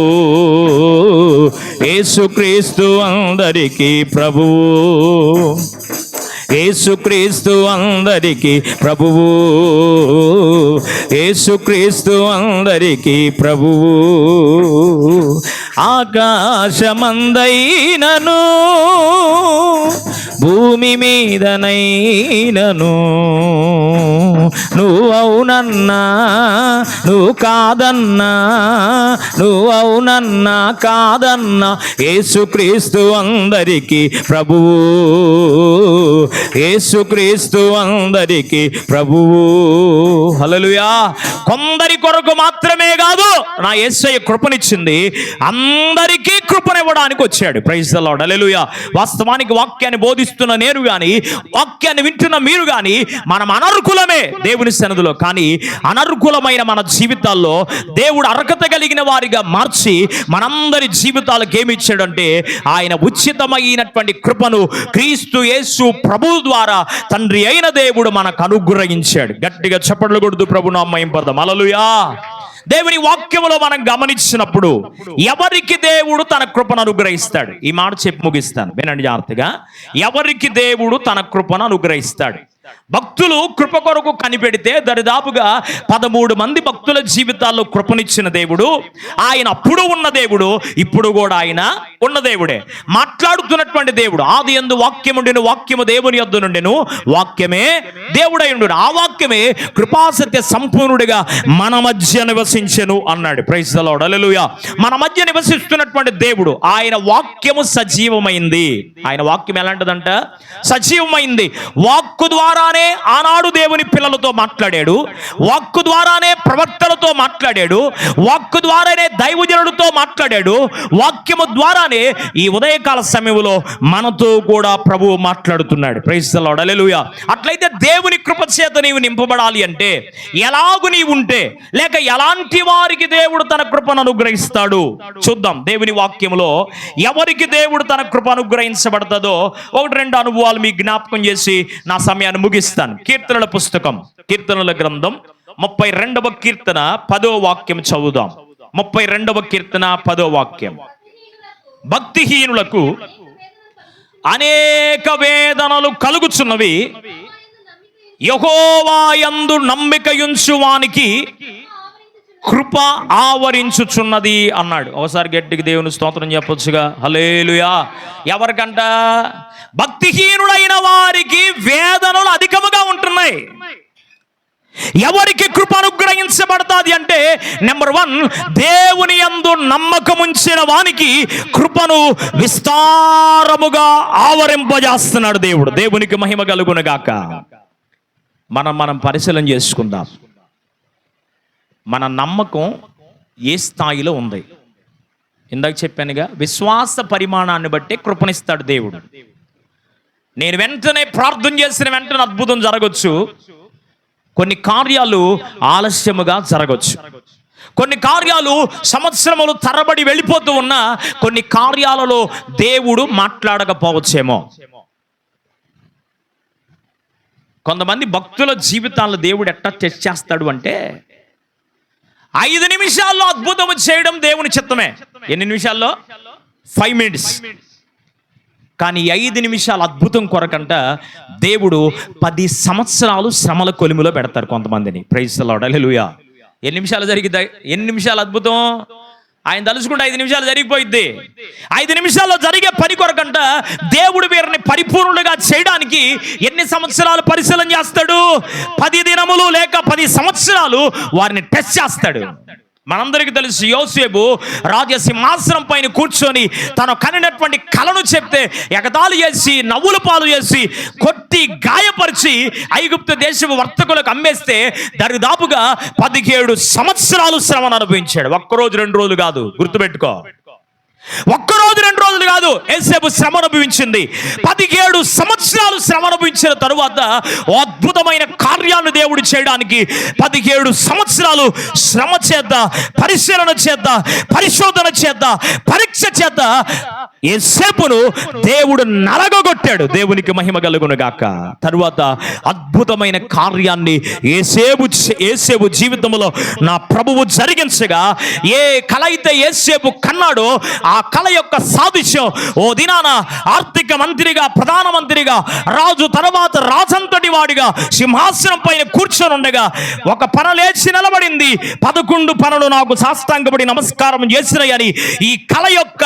యేసుక్రీస్తు అందరికీ ప్రభువు, యేసుక్రీస్తు అందరికీ ప్రభువు, యేసుక్రీస్తు అందరికీ ప్రభువు. ఆకాశమందైనను భూమి మీదనైనను నువ్వు అవునన్నా నువ్వు కాదన్నా, నువ్వు అవునన్నా కాదన్నా, యేసుక్రీస్తు అందరికీ ప్రభువు, యేసుక్రీస్తు అందరికీ ప్రభువు. హల్లెలూయా. కొందరి కొరకు మాత్రమే కాదు నా యేసయ్య కృపనిచ్చింది, అందరికీ కృపనివ్వడానికి వచ్చాడు. Praise the lord. హల్లెలూయా. వాస్తవానికి వాక్యాన్ని బోధిస్తున్న నేను గాని, వాక్యాన్ని వింటున్న మీరు గాని మనం అనర్హులమే దేవుని సన్నిధిలో. కానీ అనర్హులమైన మన జీవితాల్లో దేవుడు అర్హత కలిగిన వారిగా మార్చి మనందరి జీవితాలకు ఏమి ఇచ్చాడంటే ఆయన ఉచితమైనటువంటి కృపను క్రీస్తు యేసు ప్రభు ద్వారా తండ్రి అయిన దేవుడు మనకు అనుగ్రహించాడు. గట్టిగా చప్పట్లు కొడుతూ ప్రభు నామమున మహిమపడదాం. హల్లెలూయా. దేవుని వాక్యములో మనం గమనించినప్పుడు ఎవరికి దేవుడు తన కృపను అనుగ్రహిస్తాడు? ఈ మాట చెప్పి ముగిస్తాను, వినండి జాగ్రత్తగా. ఎవరికి దేవుడు తన కృపను అనుగ్రహిస్తాడు? భక్తులు కృప కొరకు కనిపెడితే దరిదాపుగా 13 మంది భక్తుల జీవితాల్లో కృపనిచ్చిన దేవుడు ఆయన అప్పుడు ఉన్న దేవుడు, ఇప్పుడు కూడా ఆయన ఉన్న దేవుడే, మాట్లాడుతున్నటువంటి దేవుడు. ఆది యందు వాక్యముండెను, వాక్యము దేవుని యొద్ద నుండెను, వాక్యమే దేవుడై ఉండును, ఆ వాక్యమే కృపాసత్య సంపూర్ణుడిగా మన మధ్య నివసించెను అన్నాడు. Praise the lord. హల్లెలూయా. మన మధ్య నివసిస్తున్నటువంటి దేవుడు, ఆయన వాక్యము సజీవమైంది. ఆయన వాక్యం ఎలాంటిదంట? సజీవమైంది. వాక్కు ద్వారానే ఆనాడు దేవుని పిల్లలతో మాట్లాడాడు, వాక్కు ద్వారానే ప్రవక్తలతో మాట్లాడాడు, వాక్కు ద్వారానే దైవజనులతో మాట్లాడాడు, వాక్యము ద్వారానే ఈ ఉదయకాల సమయంలో మనతో కూడా ప్రభువు మాట్లాడుతున్నాడు. Praise the lord. హల్లెలూయా. అట్లయితే దేవుని కృప చేత నీవు నింపబడాలి అంటే ఎలాగు నీవు ఉంటే, లేక ఎలాంటి వారికి దేవుడు తన కృపను అనుగ్రహిస్తాడు చూద్దాం. దేవుని వాక్యములో ఎవరికి దేవుడు తన కృప అనుగ్రహించబడతాదో 1-2 అనుభవాలు మీకు జ్ఞాపకం చేసి నా సమయాన్ని ముగిస్తాను. కీర్తనల పుస్తకం, కీర్తనల గ్రంథం 32వ కీర్తన 10వ వాక్యం చదువుదాం. 32వ కీర్తన 10వ వాక్యం. భక్తిహీనులకు అనేక వేదనలు కలుగుచున్నవి, యెహోవా యందు నమ్మికయుంచు వానికి కృప ఆవరించుచున్నది అన్నాడు. ఒకసారి గట్టిగా దేవుని స్తోత్రం చెప్పొచ్చుగా. హల్లెలూయా. ఎవరికంట? భక్తిహీనుడైన వారికి వేదనలు అధికముగా ఉంటున్నాయి. ఎవరికి కృప అనుగ్రహించబడతాది అంటే నెంబర్ 1, దేవుని యందు నమ్మకముంచిన వానికి కృపను విస్తారముగా ఆవరింపజేస్తున్నాడు దేవుడు. దేవునికి మహిమ కలుగును గాక. మనం పరిశీలన చేసుకుందాం. మన నమ్మకం ఏ స్థాయిలో ఉంది? ఇందాక చెప్పానుగా, విశ్వాస పరిమాణాన్ని బట్టి కృపణిస్తాడు దేవుడు. నేను వెంటనే ప్రార్థన చేసిన వెంటనే అద్భుతం జరగవచ్చు. కొన్ని కార్యాలు ఆలస్యముగా జరగవచ్చు. కొన్ని కార్యాలు సంవత్సరములు తరబడి వెళ్ళిపోతూ ఉన్నా కొన్ని కార్యాలలో దేవుడు మాట్లాడకపోవచ్చేమో. కొంతమంది భక్తుల జీవితాల్లో దేవుడు ఎట్లా టెస్ట్ చేస్తాడు అంటే 5 నిమిషాల్లో అద్భుతం చేయడం దేవుని చిత్తమే. ఎన్ని నిమిషాల్లో? 5 minutes. కానీ 5 నిమిషాల అద్భుతం కొరకంట దేవుడు 10 సంవత్సరాలు శ్రమల కొలిమిలో పెడతారు కొంతమందిని. ప్రైజ్ ది లార్డ్, హల్లెలూయా. ఎన్ని నిమిషాలు జరిగిద్ది? ఎన్ని నిమిషాలు అద్భుతం? ఆయన తలుచుకుంటే 5 నిమిషాలు జరిగిపోయిద్ది. 5 నిమిషాల్లో జరిగే పని కొరకంట దేవుడు వీరిని పరిపూర్ణులుగా చేయడానికి ఎన్ని సంవత్సరాలు పరిశీలన చేస్తాడు? 10 దినములు లేక 10 సంవత్సరాలు వారిని టెస్ట్ చేస్తాడు. మనందరికీ తెలుసు, యోసేపు రాజసింహాసనం పైన కూర్చొని తను కనినటువంటి కలను చెప్తే ఎగతాళి చేసి నవ్వుల పాలు చేసి కొట్టి గాయపరిచి ఐగుప్తు దేశపు వర్తకులకు అమ్మేస్తే దరిదాపుగా 17 సంవత్సరాలు శ్రమను అనుభవించాడు. ఒక్కరోజు 2 రోజులు కాదు, గుర్తుపెట్టుకో. ఒక్కరోజు 2 రోజులు కాదు, యోసేపు శ్రమ అనుభవించింది. 17 సంవత్సరాలు శ్రమ అనుభవించిన తరువాత అద్భుతమైన కార్యాలను దేవుడు చేయడానికి 17 సంవత్సరాలు శ్రమ చేద్ద, పరిశీలన చేద్ద, పరిశోధన చేద్ద, పరీక్ష చేద్ద యోసేపును దేవుడు నలగొట్టాడు. దేవునికి మహిమ కలుగును గాక. తరువాత అద్భుతమైన కార్యాన్ని యోసేపు జీవితంలో నా ప్రభువు జరిగించగా, ఏ కల అయితే యోసేపు కన్నాడో ఆ కళ యొక్క సాదృశ్యం ఓ దినాన ఆర్థిక మంత్రిగా, ప్రధానమంత్రిగా, రాజు తర్వాత రాజంతటి వాడిగా సింహాసనం పైన కూర్చొని ఉండగా ఒక పన లేచి నిలబడింది. 11 పనులు నాకు సాష్టాంగపడి నమస్కారం చేసినాయని ఈ కళ యొక్క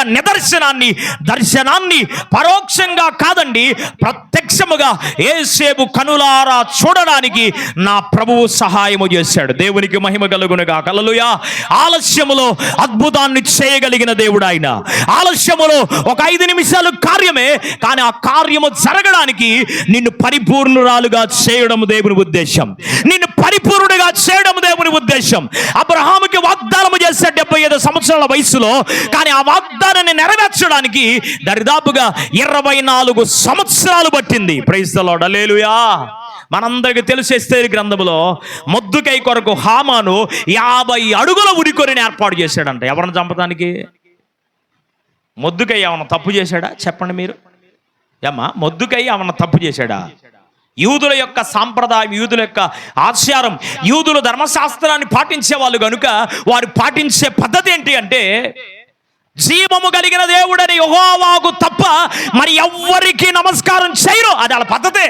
దర్శనాన్ని పరోక్షంగా కాదండి, ప్రత్యక్షముగా యోసేపు కనులారా చూడడానికి నా ప్రభువు సహాయము చేశాడు. దేవునికి మహిమ కలుగునుగా. హల్లెలూయా. ఆలస్యములో అద్భుతాన్ని చేయగలిగిన దేవుడు ఆయన. ఆలస్యములో ఒక 5 నిమిషాలు కార్యమే, కానీ ఆ కార్యము జరగడానికి నిన్ను పరిపూర్ణురాలుగా చేయడం దేవుని ఉద్దేశం. నిన్ను పరిపూర్ణుడిగా చేయడం దేవుని ఉద్దేశం. అబ్రహాముకి వాగ్దానం చేసే 75 సంవత్సరాల వయసులో, కానీ ఆ వాగ్దానాన్ని నెరవేర్చడానికి దరిదాపుగా 24 సంవత్సరాలు పట్టింది. ప్రైజ్ ది లార్డ్, హల్లెలూయా. మనందరికి తెలుసు, ఎస్తేరు గ్రంథములో మొర్దెకై కొరకు హామాను 50 అడుగుల ఉరికొరిని ఏర్పాటు చేశాడంట. ఎవరిని చంపడానికి? మొర్దెకై ఏమన్నా తప్పు చేశాడా? చెప్పండి మీరు. ఏమ్మా, మొర్దెకై ఏమన్నా తప్పు చేశాడా? యూదుల యొక్క సాంప్రదాయం, యూదుల యొక్క ఆచారం, యూదుల ధర్మశాస్త్రాన్ని పాటించే వాళ్ళు కనుక వారు పాటించే పద్ధతి ఏంటి అంటే, జీవము కలిగిన దేవుడని యెహోవాకు తప్ప మరి ఎవ్వరికి నమస్కారం చేయరు. అది వాళ్ళ పద్ధతే.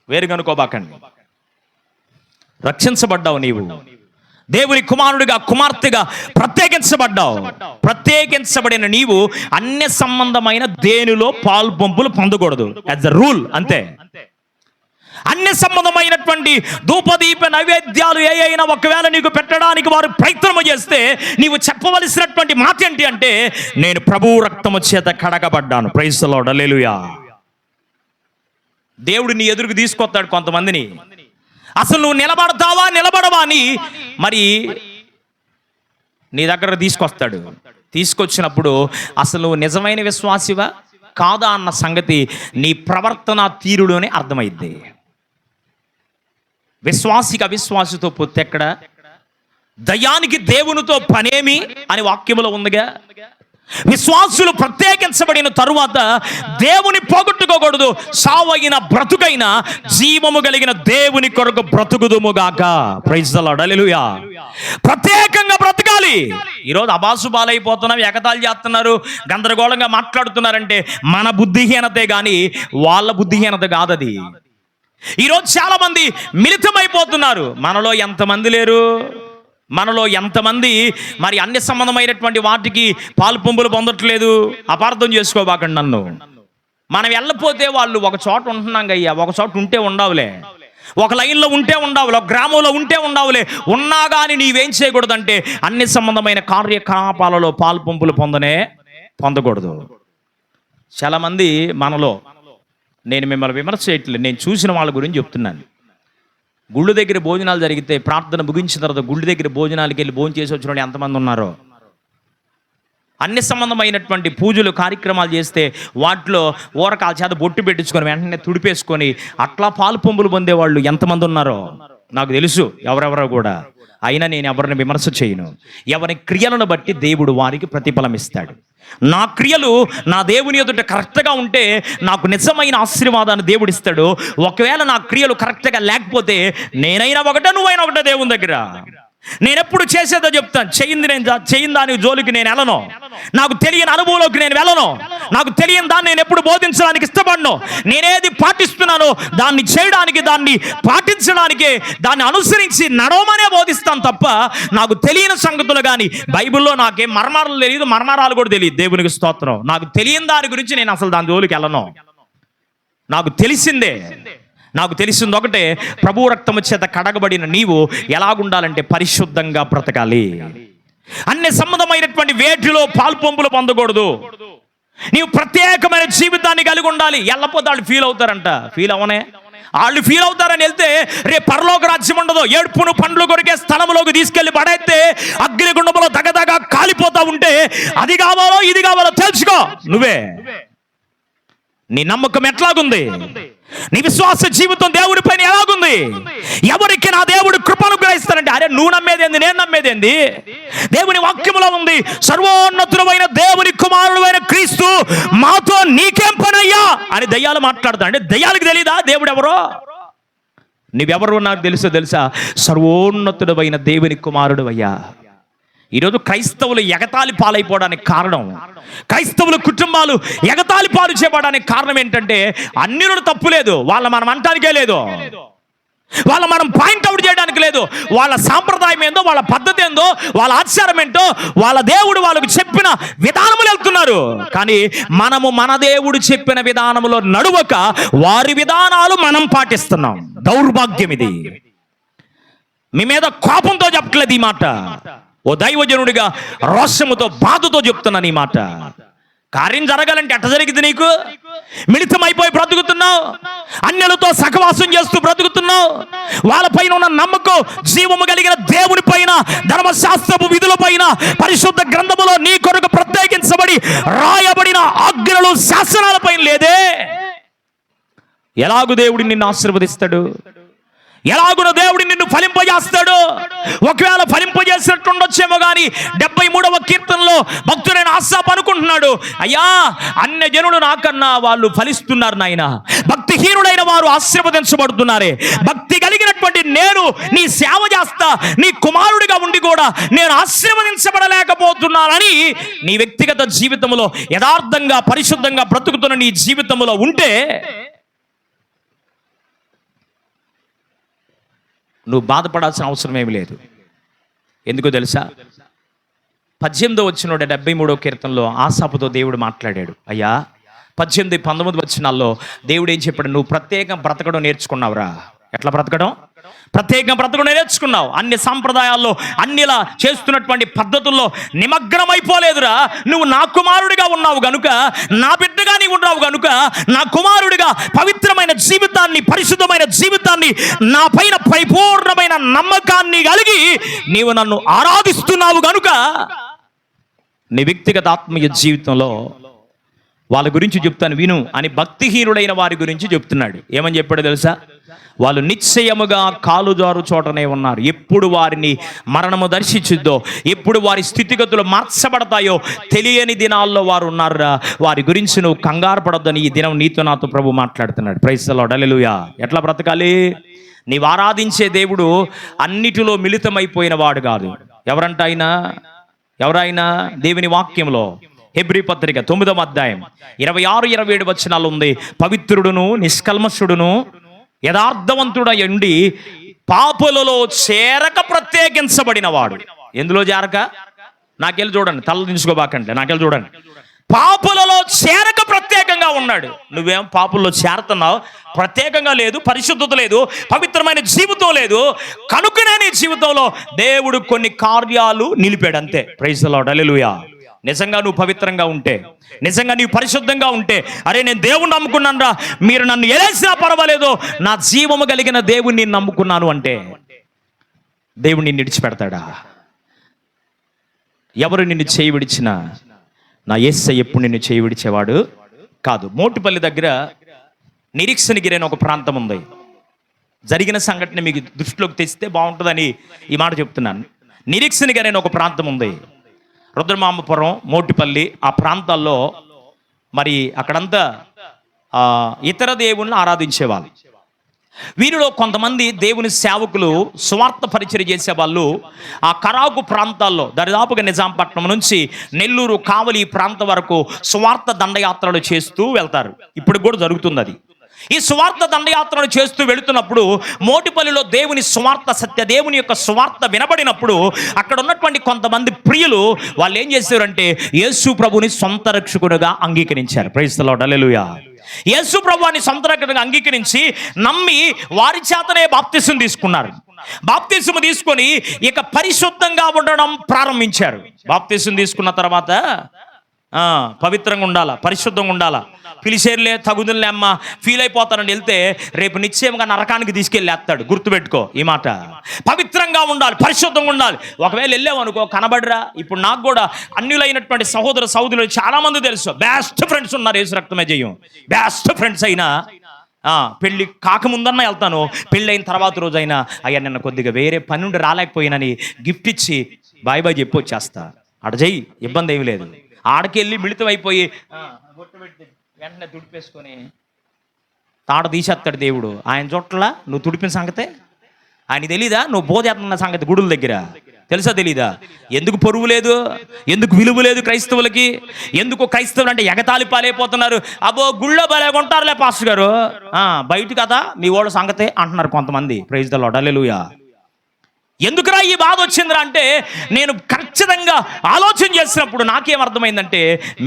వేరు కనుకోబాకండి. రక్షించబడ్డావు నీవు, దేవుని కుమారుడిగా, కుమార్తెగా ప్రత్యేకించబడ్డావు. ప్రత్యేకించబడిన నీవు అన్య సంబంధమైన దేనిలో పాలు పంపులు పొందకూడదు. యాజ్ ద రూల్, అంతే. అన్య సంబంధమైనటువంటి ధూపదీప నైవేద్యాలు ఏ అయినా ఒకవేళ నీకు పెట్టడానికి వారు ప్రయత్నము చేస్తే నీవు చెప్పవలసినటువంటి మాట ఏంటి అంటే, నేను ప్రభువు రక్తము చేత కడగబడ్డాను. ప్రైజ్ ది లార్డ్, హల్లెలూయా. దేవుడు నీ ఎదురుకు తీసుకొస్తాడు కొంతమందిని. అసలు నువ్వు నిలబడతావా నిలబడవా అని మరి నీ దగ్గర తీసుకొస్తాడు. తీసుకొచ్చినప్పుడు అసలు నువ్వు నిజమైన విశ్వాసివా కాదా అన్న సంగతి నీ ప్రవర్తన తీరులోనే అర్థమైద్ది. విశ్వాసికి అవిశ్వాసితో పొత్తెక్కడ? దయానికి దేవునితో పనేమి అని వాక్యములో ఉందిగా. విశ్వాసులు ప్రత్యేకించబడిన తరువాత దేవుని పోగొట్టుకోకూడదు. సావైన బ్రతుకైన జీవము కలిగిన దేవుని కొరకు బ్రతుకుదుముగాక. ప్రైజ్ ది లార్డ్, హల్లెలూయా. ప్రత్యేకంగా బ్రతకాలి. ఈరోజు అబాసుబాలైపోతున్నాం, ఎగతాళి చేస్తున్నారు, గందరగోళంగా మాట్లాడుతున్నారంటే మన బుద్ధిహీనతే కానీ వాళ్ళ బుద్ధిహీనత కాదది. ఈరోజు చాలా మంది మిళితమైపోతున్నారు. మనలో ఎంతమంది లేరు? మనలో ఎంతమంది మరి అన్య సంబంధమైనటువంటి వాటికి పాలు పంపులు పొందట్లేదు? అపార్థం చేసుకోబాకండి నన్ను. మనం వెళ్ళపోతే వాళ్ళు ఒక చోట ఉంటున్నాం అయ్యా, ఒక చోట ఉంటే ఉండవులే, ఒక లైన్లో ఉంటే ఉండవులే, ఒక గ్రామంలో ఉంటే ఉండవులే. ఉన్నా కానీ నీవేం చేయకూడదంటే అన్య సంబంధమైన కార్యకలాపాలలో పాలు పంపులు పొందకూడదు. చాలామంది మనలో నేను మిమ్మల్ని విమర్శ చేయట్లేదు, నేను చూసిన వాళ్ళ గురించి చెప్తున్నాను. గుళ్ళు దగ్గర భోజనాలు జరిగితే ప్రార్థన ముగించిన తర్వాత గుళ్ళు దగ్గర భోజనాలకి వెళ్ళి భోజనం చేసి వచ్చిన వాళ్ళు ఎంతమంది ఉన్నారో, అన్ని సంబంధమైనటువంటి పూజలు కార్యక్రమాలు చేస్తే వాటిలో ఊరకాల చేత బొట్టు పెట్టించుకొని వెంటనే తుడిపేసుకొని అట్లా పాలు పొంగులు పొందేవాళ్ళు ఎంతమంది ఉన్నారో నాకు తెలుసు, ఎవరెవరో కూడా. అయినా నేను ఎవరిని విమర్శ చేయను. ఎవరి క్రియలను బట్టి దేవుడు వారికి ప్రతిఫలం ఇస్తాడు. నా క్రియలు నా దేవుని ఎదుట కరెక్ట్గా ఉంటే నాకు నిజమైన ఆశీర్వాదాన్ని దేవుడు ఇస్తాడు. ఒకవేళ నా క్రియలు కరెక్ట్గా లేకపోతే నేనైనా ఒకటే, నువ్వైనా ఒకటే దేవుని దగ్గర. నేను ఎప్పుడు చేసేదో చెప్తాను. చెయ్యింది దాని జోలికి నేను వెళ్ళను. నాకు తెలియని అనుభవంలోకి నేను వెళ్ళను. నాకు తెలియని దాన్ని నేను ఎప్పుడు బోధించడానికి ఇష్టపడను. నేనేది పాటిస్తున్నానో దాన్ని చేయడానికి, దాన్ని పాటించడానికి, దాన్ని అనుసరించి నడవమనే బోధిస్తాను తప్ప నాకు తెలియని సంగతులు కానీ బైబిల్లో నాకేం మర్మారాలు తెలియదు, మర్మారాలు కూడా తెలియదు. దేవునికి స్తోత్రం. నాకు తెలియని దాని గురించి నేను అసలు దాని జోలికి వెళ్ళను. నాకు తెలిసింది ఒకటే, ప్రభు రక్తము చేత కడగబడిన నీవు ఎలాగుండాలంటే పరిశుద్ధంగా బ్రతకాలి. అన్ని సంబంధమైనటువంటి వేటిలో పాల్పొంపులు పొందకూడదు. నీవు ప్రత్యేకమైన జీవితాన్ని కలిగి ఉండాలి. వెళ్ళపోతే వాళ్ళు ఫీల్ అవుతారంట. వాళ్ళు ఫీల్ అవుతారని వెళ్తే రేపు పరలోక రాజ్యం ఉండదు. ఏడుపును పండ్లు కొరికే స్థలంలోకి తీసుకెళ్లి పడేస్తే అగ్నిగుండంలో దగదగా కాలిపోతా ఉంటే అది కావాలో ఇది కావాలో తెలుసుకో. నువ్వే నీ నమ్మకం ఎట్లాగుంది, నీ విశ్వాస జీవితం దేవుడి పైన ఎలాగుంది, ఎవరికి నా దేవుడు కృపను గ్రహిస్తానంటే అరే నువ్వు నమ్మేదేంది, నేను నమ్మేదేంది? దేవుని వాక్యములో ఉంది, సర్వోన్నతుడైన దేవుని కుమారుడైన క్రీస్తు మాతో నీకేం పనయ్యా అని దయ్యాలు మాట్లాడతా. అంటే దయ్యాలకు తెలీదా దేవుడు ఎవరో? నీవెవరో నాకు తెలుసా? సర్వోన్నతుడైన దేవుని కుమారుడు అయ్యా. ఈరోజు క్రైస్తవులు ఎగతాళి పాలైపోవడానికి కారణం, క్రైస్తవుల కుటుంబాలు ఎగతాళి పాలు చేయడానికి కారణం ఏంటంటే అన్యులను తప్పు లేదు, వాళ్ళ మనం అంటానికే లేదు, వాళ్ళ మనం పాయింట్అవుట్ చేయడానికి లేదు. వాళ్ళ సాంప్రదాయం ఏందో, వాళ్ళ పద్ధతి ఏందో, వాళ్ళ ఆచారం ఏంటో, వాళ్ళ దేవుడు వాళ్ళకు చెప్పిన విధానములు వెళ్తున్నారు. కానీ మనము మన దేవుడు చెప్పిన విధానములో నడువక వారి విధానాలు మనం పాటిస్తున్నాం. దౌర్భాగ్యం ఇది. మీ మీద కోపంతో చెప్పట్లేదు ఈ మాట, ఓ దైవజనుడిగా రోషముతో బాధతో చెప్తున్నాను ఈ మాట. కార్యం జరగాలంటే ఎట్ట జరిగింది? నీకు మిళితమైపోయి బ్రతుకుతున్నావు, అన్యులతో సహవాసం చేస్తూ బ్రతుకుతున్నావు. వాళ్ళపైన ఉన్న నమ్మకం జీవము కలిగిన దేవుని పైన, ధర్మశాస్త్రపు విధుల పైన, పరిశుద్ధ గ్రంథములో నీ కొరకు ప్రత్యేకించబడి రాయబడిన ఆజ్ఞలు శాసనాల పైన లేదే. ఎలాగూ దేవుడు నిన్ను ఆశీర్వదిస్తాడు, ఎలాగున దేవుడు నిన్ను ఫలింపజేస్తాడు. ఒకవేళ ఫలింపజేసినట్టుండొచ్చేమో కానీ 73వ కీర్తనలో భక్తుడైన ఆసాపు అనుకుంటున్నాడు, అయ్యా అన్య జనులు నాకన్నా వాళ్ళు ఫలిస్తున్నారు నాయన, భక్తిహీనుడైన వారు ఆశీర్వదించబడుతున్నారే, భక్తి కలిగినటువంటి నేను నీ సేవ చేస్తా, నీ కుమారుడిగా ఉండి కూడా నేను ఆశీర్వదించబడలేకపోతున్నానని నీ వ్యక్తిగత జీవితంలో యథార్థంగా పరిశుద్ధంగా బ్రతుకుతున్న నీ జీవితంలో ఉంటే నువ్వు బాధపడాల్సిన అవసరం ఏమి లేదు. ఎందుకో తెలుసా? 18వ వచనంలో 73వ కీర్తనలో ఆసాపుతో దేవుడు మాట్లాడాడు. అయ్యా 18, 19 వచనాల్లో దేవుడు ఏం చెప్పాడు? నువ్వు ప్రత్యేకం బ్రతకడం నేర్చుకున్నావురా. ఎట్లా బ్రతకడం? ప్రత్యేకం బ్రతకడం నేర్చుకున్నావు. అన్ని సాంప్రదాయాల్లో, అన్నిలా చేస్తున్నటువంటి పద్ధతుల్లో నిమగ్నమైపోలేదురా. నువ్వు నా కుమారుడిగా ఉన్నావు గనుక, నా బిడ్డగా నీవు ఉన్నావు గనుక, నా కుమారుడిగా పవిత్రమైన జీవితాన్ని, పరిశుద్ధమైన జీవితాన్ని, నా పైన పరిపూర్ణమైన నమ్మకాన్ని కలిగి నీవు నన్ను ఆరాధిస్తున్నావు గనుక నీ వ్యక్తిగత ఆత్మీయ జీవితంలో వాళ్ళ గురించి చెప్తాను విను అని భక్తిహీనుడైన వారి గురించి చెప్తున్నాడు. ఏమని చెప్పాడో తెలుసా? వాళ్ళు నిశ్చయముగా కాలుజారు చోటనే ఉన్నారు. ఎప్పుడు వారిని మరణము దర్శించుద్దో, ఎప్పుడు వారి స్థితిగతులు మార్చబడతాయో తెలియని దినాల్లో వారు ఉన్నారా. వారి గురించి నువ్వు కంగారు పడొద్దని ఈ దినం నీతో నాతో ప్రభు మాట్లాడుతున్నాడు. Praise the lord. హల్లెలూయా. ఎట్లా బ్రతకాలి? నీవు ఆరాధించే దేవుడు అన్నిటిలో మిళితమైపోయిన వాడు కాదు. ఎవరైనా దేవుని వాక్యంలో హెబ్రీ పత్రిక 9వ అధ్యాయం 26, 27 వచనాలు ఉంది. పవిత్రుడును నిష్కల్మషుడును యథార్థవంతుడై ఉండి పాపులలో చేరక ప్రత్యేకించబడిన వాడు. ఎందులో చేరక? నాకెళ్ళి చూడండి, తల దించుకోబాకంటే నాకెళ్ళి చూడండి. పాపులలో చేరక ప్రత్యేకంగా ఉన్నాడు. నువ్వేం పాపుల్లో చేరుతున్నావు? ప్రత్యేకంగా లేదు, పరిశుద్ధత లేదు, పవిత్రమైన జీవితం లేదు. కనుకనే నీ జీవితంలో దేవుడు కొన్ని కార్యాలు నిలిపాడు అంతే. Praise the lord. హల్లెలూయా. నిజంగా నువ్వు పవిత్రంగా ఉంటే, నిజంగా నీవు పరిశుద్ధంగా ఉంటే, అరే నేను దేవుణ్ణి నమ్ముకున్నాను రా, మీరు నన్ను ఎలేసినా పర్వాలేదు, నా జీవము కలిగిన దేవుణ్ణి నమ్ముకున్నాను అంటే దేవుడు నిన్ను విడిచిపెడతాడా? ఎవరు నిన్ను చేయి విడిచినా నా యేసయ్య ఎప్పుడు నిన్ను చేయి విడిచేవాడు కాదు. మోటుపల్లి దగ్గర నిరీక్షణగిరి అనే ఒక ప్రాంతం ఉంది. జరిగిన సంఘటన మీకు దృష్టిలోకి తెస్తే బాగుంటుందని ఈ మాట చెప్తున్నాను. నిరీక్షణగిరి అనే ఒక ప్రాంతం ఉంది. రుద్రమామపురం, మోటిపల్లి ఆ ప్రాంతాల్లో మరి అక్కడంతా ఇతర దేవుళ్ళని ఆరాధించేవాళ్ళు. వీరిలో కొంతమంది దేవుని సేవకులు సువార్త పరిచర్య చేసేవాళ్ళు ఆ కరాకు ప్రాంతాల్లో దరిదాపుగా నిజాంపట్నం నుంచి నెల్లూరు, కావలి ప్రాంతం వరకు సువార్త దండయాత్రలు చేస్తూ వెళ్తారు. ఇప్పుడు కూడా జరుగుతుంది అది. ఈ సువార్త దండయాత్రలు చేస్తూ వెళుతున్నప్పుడు మోటిపల్లిలో దేవుని సువార్త, సత్య దేవుని యొక్క సువార్త వినబడినప్పుడు అక్కడ ఉన్నటువంటి కొంతమంది ప్రియులు వాళ్ళు ఏం చేశారంటే యేసు ప్రభుని సొంత రక్షకుడుగా అంగీకరించారు. ప్రైజ్ ది లార్డ్, హల్లెలూయా. యేసు ప్రభువుని సొంత రక్షకుడుగా అంగీకరించి నమ్మి వారి చేతనే బాప్తిసం తీసుకున్నారు. బాప్తిసం తీసుకొని ఇక పరిశుద్ధంగా ఉండడం ప్రారంభించారు. బాప్తిసం తీసుకున్న తర్వాత పవిత్రంగా ఉండాలా, పరిశుద్ధంగా ఉండాలా. పిలిచేరులే తగుదులే అమ్మ ఫీల్ అయిపోతానని వెళ్తే రేపు నిశ్చయంగా నరకానికి తీసుకెళ్ళేస్తాడు. గుర్తుపెట్టుకో ఈ మాట. పవిత్రంగా ఉండాలి, పరిశుద్ధంగా ఉండాలి. ఒకవేళ వెళ్ళామనుకో కనబడరా. ఇప్పుడు నాకు కూడా అన్యులైనటువంటి సహోదరులు చాలా మంది తెలుసు, బెస్ట్ ఫ్రెండ్స్ ఉన్నారు. యేసు రక్తమే జయం. బెస్ట్ ఫ్రెండ్స్ అయినా పెళ్ళి కాకముందన్నా వెళ్తాను, పెళ్ళి అయిన తర్వాత రోజైనా అయ్యా నిన్న కొద్దిగా వేరే పని నుండి రాలేకపోయినని గిఫ్ట్ ఇచ్చి బాయ్ బాయ్ చెప్పి వచ్చేస్తా. అడ చెయ్యి, ఇబ్బంది ఏమి లేదు. ఆడకెళ్ళి మిళితం అయిపోయి వెంటనే తుడిపేసుకొని తాడ తీసేస్తాడు దేవుడు. ఆయన చోట్ల నువ్వు తుడిపిన సంగతే ఆయన తెలీదా? నువ్వు బోధేస్తున్న సంగతి గుడుల దగ్గర తెలుసా తెలీదా? ఎందుకు పొరుగు లేదు, ఎందుకు విలువ లేదు క్రైస్తవులకి? ఎందుకు క్రైస్తవులు అంటే ఎగతాళి పాలైపోతున్నారు? అబ్బో గుళ్ళో బలేకుంటారులే పాస్టర్ గారు, బయట కదా మీ ఓడ సంగతే అంటున్నారు కొంతమంది. ప్రైజ్ ది లార్డ్, హల్లెలూయా. ఎందుకురా ఈ బాధ వచ్చిందిరా అంటే నేను ఖచ్చితంగా ఆలోచన చేసినప్పుడు నాకేమర్థమైందంటే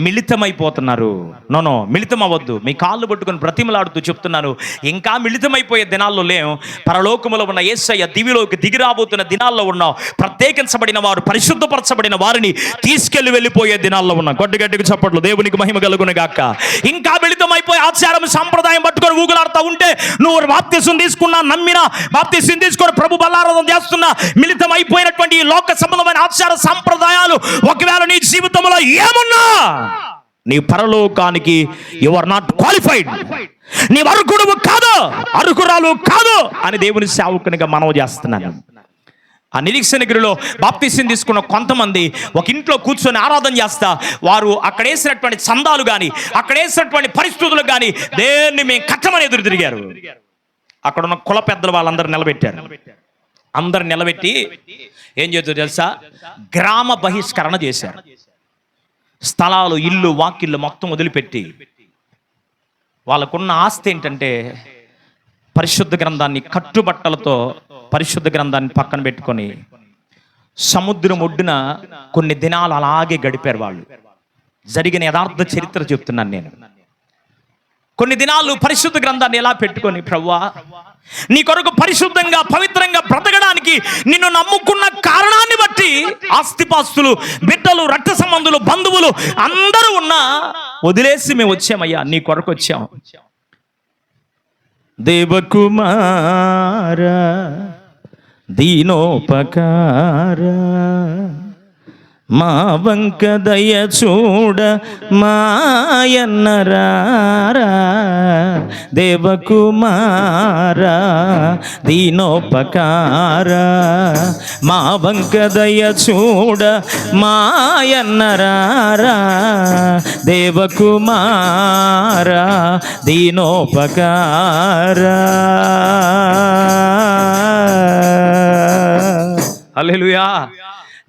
మిళితమైపోతున్నారు. నో, మిళితం అవ్వద్దు. మీ కాళ్ళు పట్టుకొని బ్రతిమలాడుతూ చెప్తున్నాను, ఇంకా మిళితమైపోయే దినాల్లో లేం. పరలోకములో ఉన్న యేసయ్య దివిలోకి దిగి రాబోతున్న దినాల్లో ఉన్నాం. ప్రత్యేకించబడిన వారు, పరిశుద్ధపరచబడిన వారిని తీసుకెళ్లి వెళ్ళిపోయే దినాల్లో ఉన్నాం. గట్టిగా చప్పట్లు, దేవునికి మహిమ కలుగును గాక. ఇంకా మిళితమైపోయి ఆచారం సంప్రదాయం పట్టుకొని ఊగులాడుతూ ఉంటే నువ్వు బాప్తిసం తీసుకున్నా, నమ్మినా, బాప్తిసం తీసుకొని ప్రభు బల్లారాధన చేస్తున్నా, మిళితం అయిపోయినటువంటి ఈ లోక సంబంధమైన ఆచార సంప్రదాయాలు ఒకవేళ నీ జీవితంలో ఏమున్నా నీ పరలోకానికి యు ఆర్ నాట్ క్వాలిఫైడ్. నీ అర్హుడు కాదు, అర్హురాలు కాదు అని దేవుని సేవకునిగా మనవి చేస్తున్నాను. ఆ నిరీక్షణగిరిలో బాప్తిసం తీసుకున్న కొంతమంది ఒక ఇంట్లో కూర్చొని ఆరాధన చేస్తా వారు అక్కడ వేసినటువంటి చందాలు కానీ, అక్కడ వేసినటువంటి పరిస్థితులు కానీ దేన్ని మేము కట్టమని ఎదురు తిరిగారు. అక్కడ ఉన్న కుల పెద్దలు వాళ్ళందరూ నిలబెట్టారు. అందరు నిలబెట్టి ఏం చేద్దారు తెలుసా? గ్రామ బహిష్కరణ చేశారు. స్థలాలు, ఇల్లు, వాకిళ్ళు మొత్తం వదిలిపెట్టి వాళ్ళకున్న ఆస్తి ఏంటంటే పరిశుద్ధ గ్రంథాన్ని కట్టుబట్టలతో పరిశుద్ధ గ్రంథాన్ని పక్కన పెట్టుకొని సముద్రం ఒడ్డున కొన్ని దినాలు అలాగే గడిపారు. వాళ్ళు జరిగిన యథార్థ చరిత్ర చెప్తున్నాను నేను. కొన్ని దినాలు పరిశుద్ధ గ్రంథాన్ని ఎలా పెట్టుకొని ప్రభువా నీ కొరకు పరిశుద్ధంగా పవిత్రంగా బ్రతకడానికి నిన్ను నమ్ముకున్న కారణాన్ని బట్టి ఆస్తిపాస్తులు, బిడ్డలు, రక్త సంబంధులు, బంధువులు అందరూ ఉన్నా వదిలేసి మేము వచ్చామయ్యా, నీ కొరకు వచ్చాం. దేవకుమార దీనోపకార మా వంక దయ చూడ మాయన్నరారా, దేవకుమార దీనోపకార మా వంక దయ చూడ మాయన్నరారా, దేవకుమార దీనోపకార. హల్లెలూయా.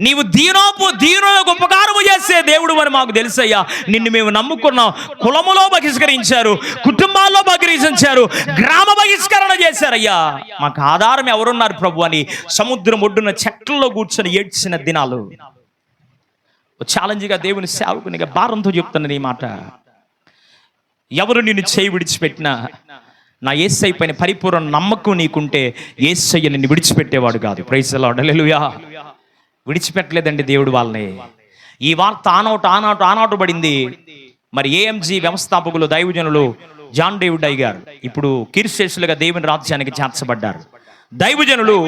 నీవు దీనులకు ఉపకారము చేసే దేవుడు అని మాకు తెలుసయ్యా. నిన్ను మేము నమ్ముకున్నాం. కులములో బహిష్కరించారు, కుటుంబాల్లో బహిష్కరించారు, గ్రామ బహిష్కరణ చేశారయ్యా. మాకు ఆధారం ఎవరున్నారు ప్రభు అని సముద్రం ఒడ్డున చెట్లలో కూర్చొని ఏడ్చిన దినాలు. ఛాలెంజ్గా దేవుని సేవకునిగా భారంతో చెప్తున్నాను ఈ మాట. ఎవరు నిన్ను చేయి విడిచిపెట్టినా నా యేసయ్య పైన పరిపూర్ణ నమ్మకం నీకుంటే యేసయ్య నిన్ను విడిచిపెట్టేవాడు కాదు. ప్రైజ్ ది లార్డ్, హల్లెలూయా. విడిచిపెట్టలేదండి దేవుడు వాళ్ళని. ఈ వార్త ఆనాటు పడింది. మరి ఏఎంజీ వ్యవస్థాపకులు దైవజనులు జాన్ డేవిడ్ అయ్య గారు ఇప్పుడు కీర్తిశేషులుగా దేవుని రాజ్యానికి చేర్చబడ్డారు. దైవజనులు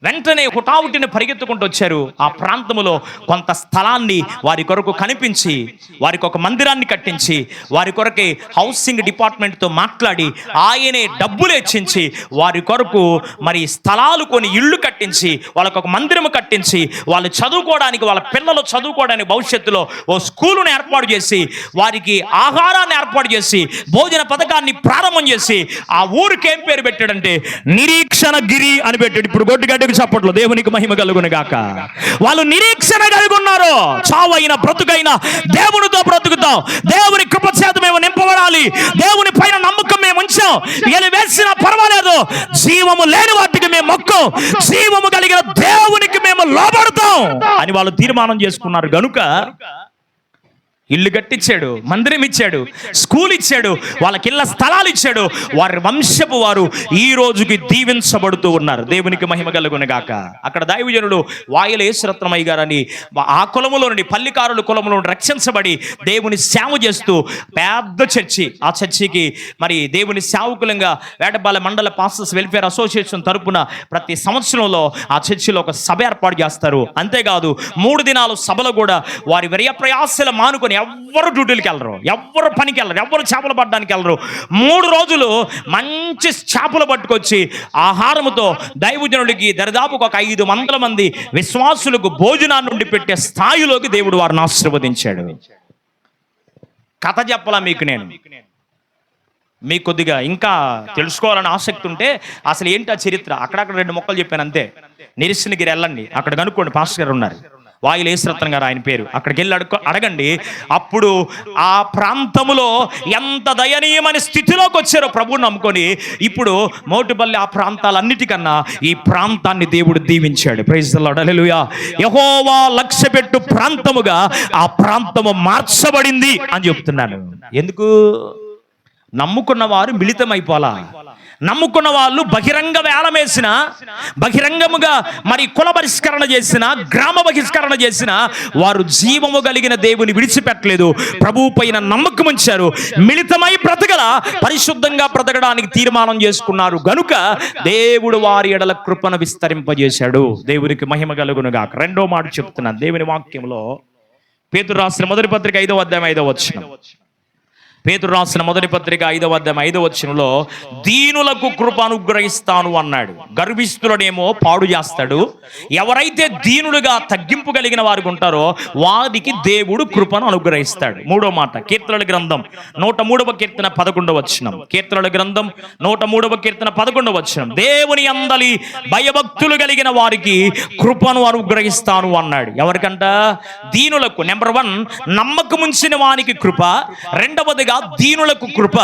వెంటనే హుటాహుటిని పరిగెత్తుకుంటూ వచ్చారు. ఆ ప్రాంతంలో కొంత స్థలాన్ని వారి కొరకు కనిపించి వారికి ఒక మందిరాన్ని కట్టించి వారి కొరకే హౌసింగ్ డిపార్ట్మెంట్తో మాట్లాడి ఆయనే డబ్బులు హెచ్చించి వారి కొరకు మరి స్థలాలు కొని ఇళ్ళు కట్టించి వాళ్ళకు ఒక మందిరం కట్టించి వాళ్ళు చదువుకోవడానికి, వాళ్ళ పిల్లలు చదువుకోవడానికి భవిష్యత్తులో ఓ స్కూలును ఏర్పాటు చేసి వారికి ఆహారాన్ని ఏర్పాటు చేసి భోజన పథకాన్ని ప్రారంభం చేసి ఆ ఊరికి ఏం పేరు పెట్టాడంటే నిరీక్షణ గిరి అని పెట్టాడు. ఇప్పుడు గొడ్డుగడ్డ చప్పట్లు, దేవునికి మహిమ కలుగును గాక. వాళ్ళు నిరీక్షణ కలిగి ఉన్నారు. చావైన బ్రతుకైనా దేవునితో బ్రతుకుతాం, దేవుని కృపచేత మేము నింపబడాలి, దేవుని పైన నమ్మకం మేము ఉంచాం, ఎలు వేసినా పర్వాలేదు, జీవము లేని వాటికి మేము మొక్కం, జీవము కలిగిన దేవునికి మేము లోబడతాం అని వాళ్ళు తీర్మానం చేసుకున్నారు. గనుక ఇల్లు కట్టించాడు, మందిరం ఇచ్చాడు, స్కూల్ ఇచ్చాడు, వాళ్ళకి ఇళ్ళ స్థలాలు ఇచ్చాడు. వారి వంశపు వారు ఈ రోజుకి దీవించబడుతూ ఉన్నారు. దేవునికి మహిమ కలుగును గాక. అక్కడ దైవజనుడు వాయల యేసురత్నమయ్య గారని ఆ కులములో నుండి, పల్లికారుల కులములో నుండి రక్షించబడి దేవుని సేవ చేస్తూ పెద్ద చర్చి, ఆ చర్చికి మరి దేవుని సేవకులంగా వేటపాలెం మండల పాస్టర్స్ వెల్ఫేర్ అసోసియేషన్ తరపున ప్రతి సంవత్సరంలో ఆ చర్చిలో ఒక సభ ఏర్పాటు చేస్తారు. అంతేకాదు 3 దినాలు సభలో కూడా వారి వ్యయ ప్రయాసలు మానుకొని ఎవ్వరు డ్యూటీలకు వెళ్ళరు, ఎవ్వరు పనికి వెళ్ళరు, ఎవ్వరు చేపలు పట్టడానికి వెళ్ళరు. 3 రోజులు మంచి చేపలు పట్టుకొచ్చి ఆహారముతో దైవజనుడికి దరిదాపుకు ఒక 500 మంది విశ్వాసులకు భోజనాన్ని ఉండి పెట్టే స్థాయిలోకి దేవుడు వారిని ఆశీర్వదించాడు. కథ చెప్పలా మీకు కొద్దిగా ఇంకా తెలుసుకోవాలని ఆసక్తి ఉంటే అసలు ఏంటి ఆ చరిత్ర, అక్కడక్కడ 2 మొక్కలు చెప్పాను అంతే. నిరీక్షణగిరి వెళ్ళండి, అక్కడ కనుక్కోండి, పాస్టర్ గారు ఉన్నారు, వాయుల యేసురత్నం గారు ఆయన పేరు. అక్కడికి వెళ్ళి అడగండి. అప్పుడు ఆ ప్రాంతంలో ఎంత దయనీయమైన స్థితిలోకి వచ్చారో ప్రభువుని నమ్ముకొని. ఇప్పుడు మోటుపల్లి ఆ ప్రాంతాలన్నిటికన్నా ఈ ప్రాంతాన్ని దేవుడు దీవించాడు. ప్రైజ్ ది లార్డ్, హల్లెలూయా. యెహోవా లక్ష్యపెట్టు ప్రాంతముగా ఆ ప్రాంతము మార్చబడింది అని చెప్తున్నాను. ఎందుకు? నమ్ముకున్న వారు మిళితమైపోలా. నమ్ముకున్న వాళ్ళు బహిరంగ వేలం వేసిన, బహిరంగముగా మరి కుల బహిష్కరణ చేసిన, గ్రామ బహిష్కరణ చేసిన వారు జీవము కలిగిన దేవుని విడిచిపెట్టలేదు, ప్రభువు పైన నమ్మకం ఉంచారు, మిళితమై బ్రతకల, పరిశుద్ధంగా బ్రతకడానికి తీర్మానం చేసుకున్నారు. గనుక దేవుడు వారి ఎడల కృపను విస్తరింపజేశాడు. దేవునికి మహిమ కలుగును గాక. 2వ మాట చెప్తున్నాను దేవుని వాక్యంలో. పేతురు రాసిన మొదటి పత్రిక 5వ అధ్యాయం 5వ వచనం. పేతురు రాసిన మొదటి పత్రిక 5వ అధ్యాయం 5వ వచనంలో దీనులకు కృప అనుగ్రహిస్తాను అన్నాడు. గర్విష్ఠులనేమో పాడు చేస్తాడు. ఎవరైతే దీనులుగా తగ్గింపు కలిగిన వారికి ఉంటారో వారికి దేవుడు కృపను అనుగ్రహిస్తాడు. 3వ మాట కీర్తనల గ్రంథం 103వ కీర్తన 11వ వచనం. కీర్తనల గ్రంథం 103వ కీర్తన 11వ వచనం. దేవుని యందలి భయభక్తులు కలిగిన వారికి కృపను అనుగ్రహిస్తాను అన్నాడు. ఎవరికంట? దీనులకు. నెంబర్ 1 నమ్మకముంచిన వానికి కృప, రెండవదిగా దీనులకు కృప,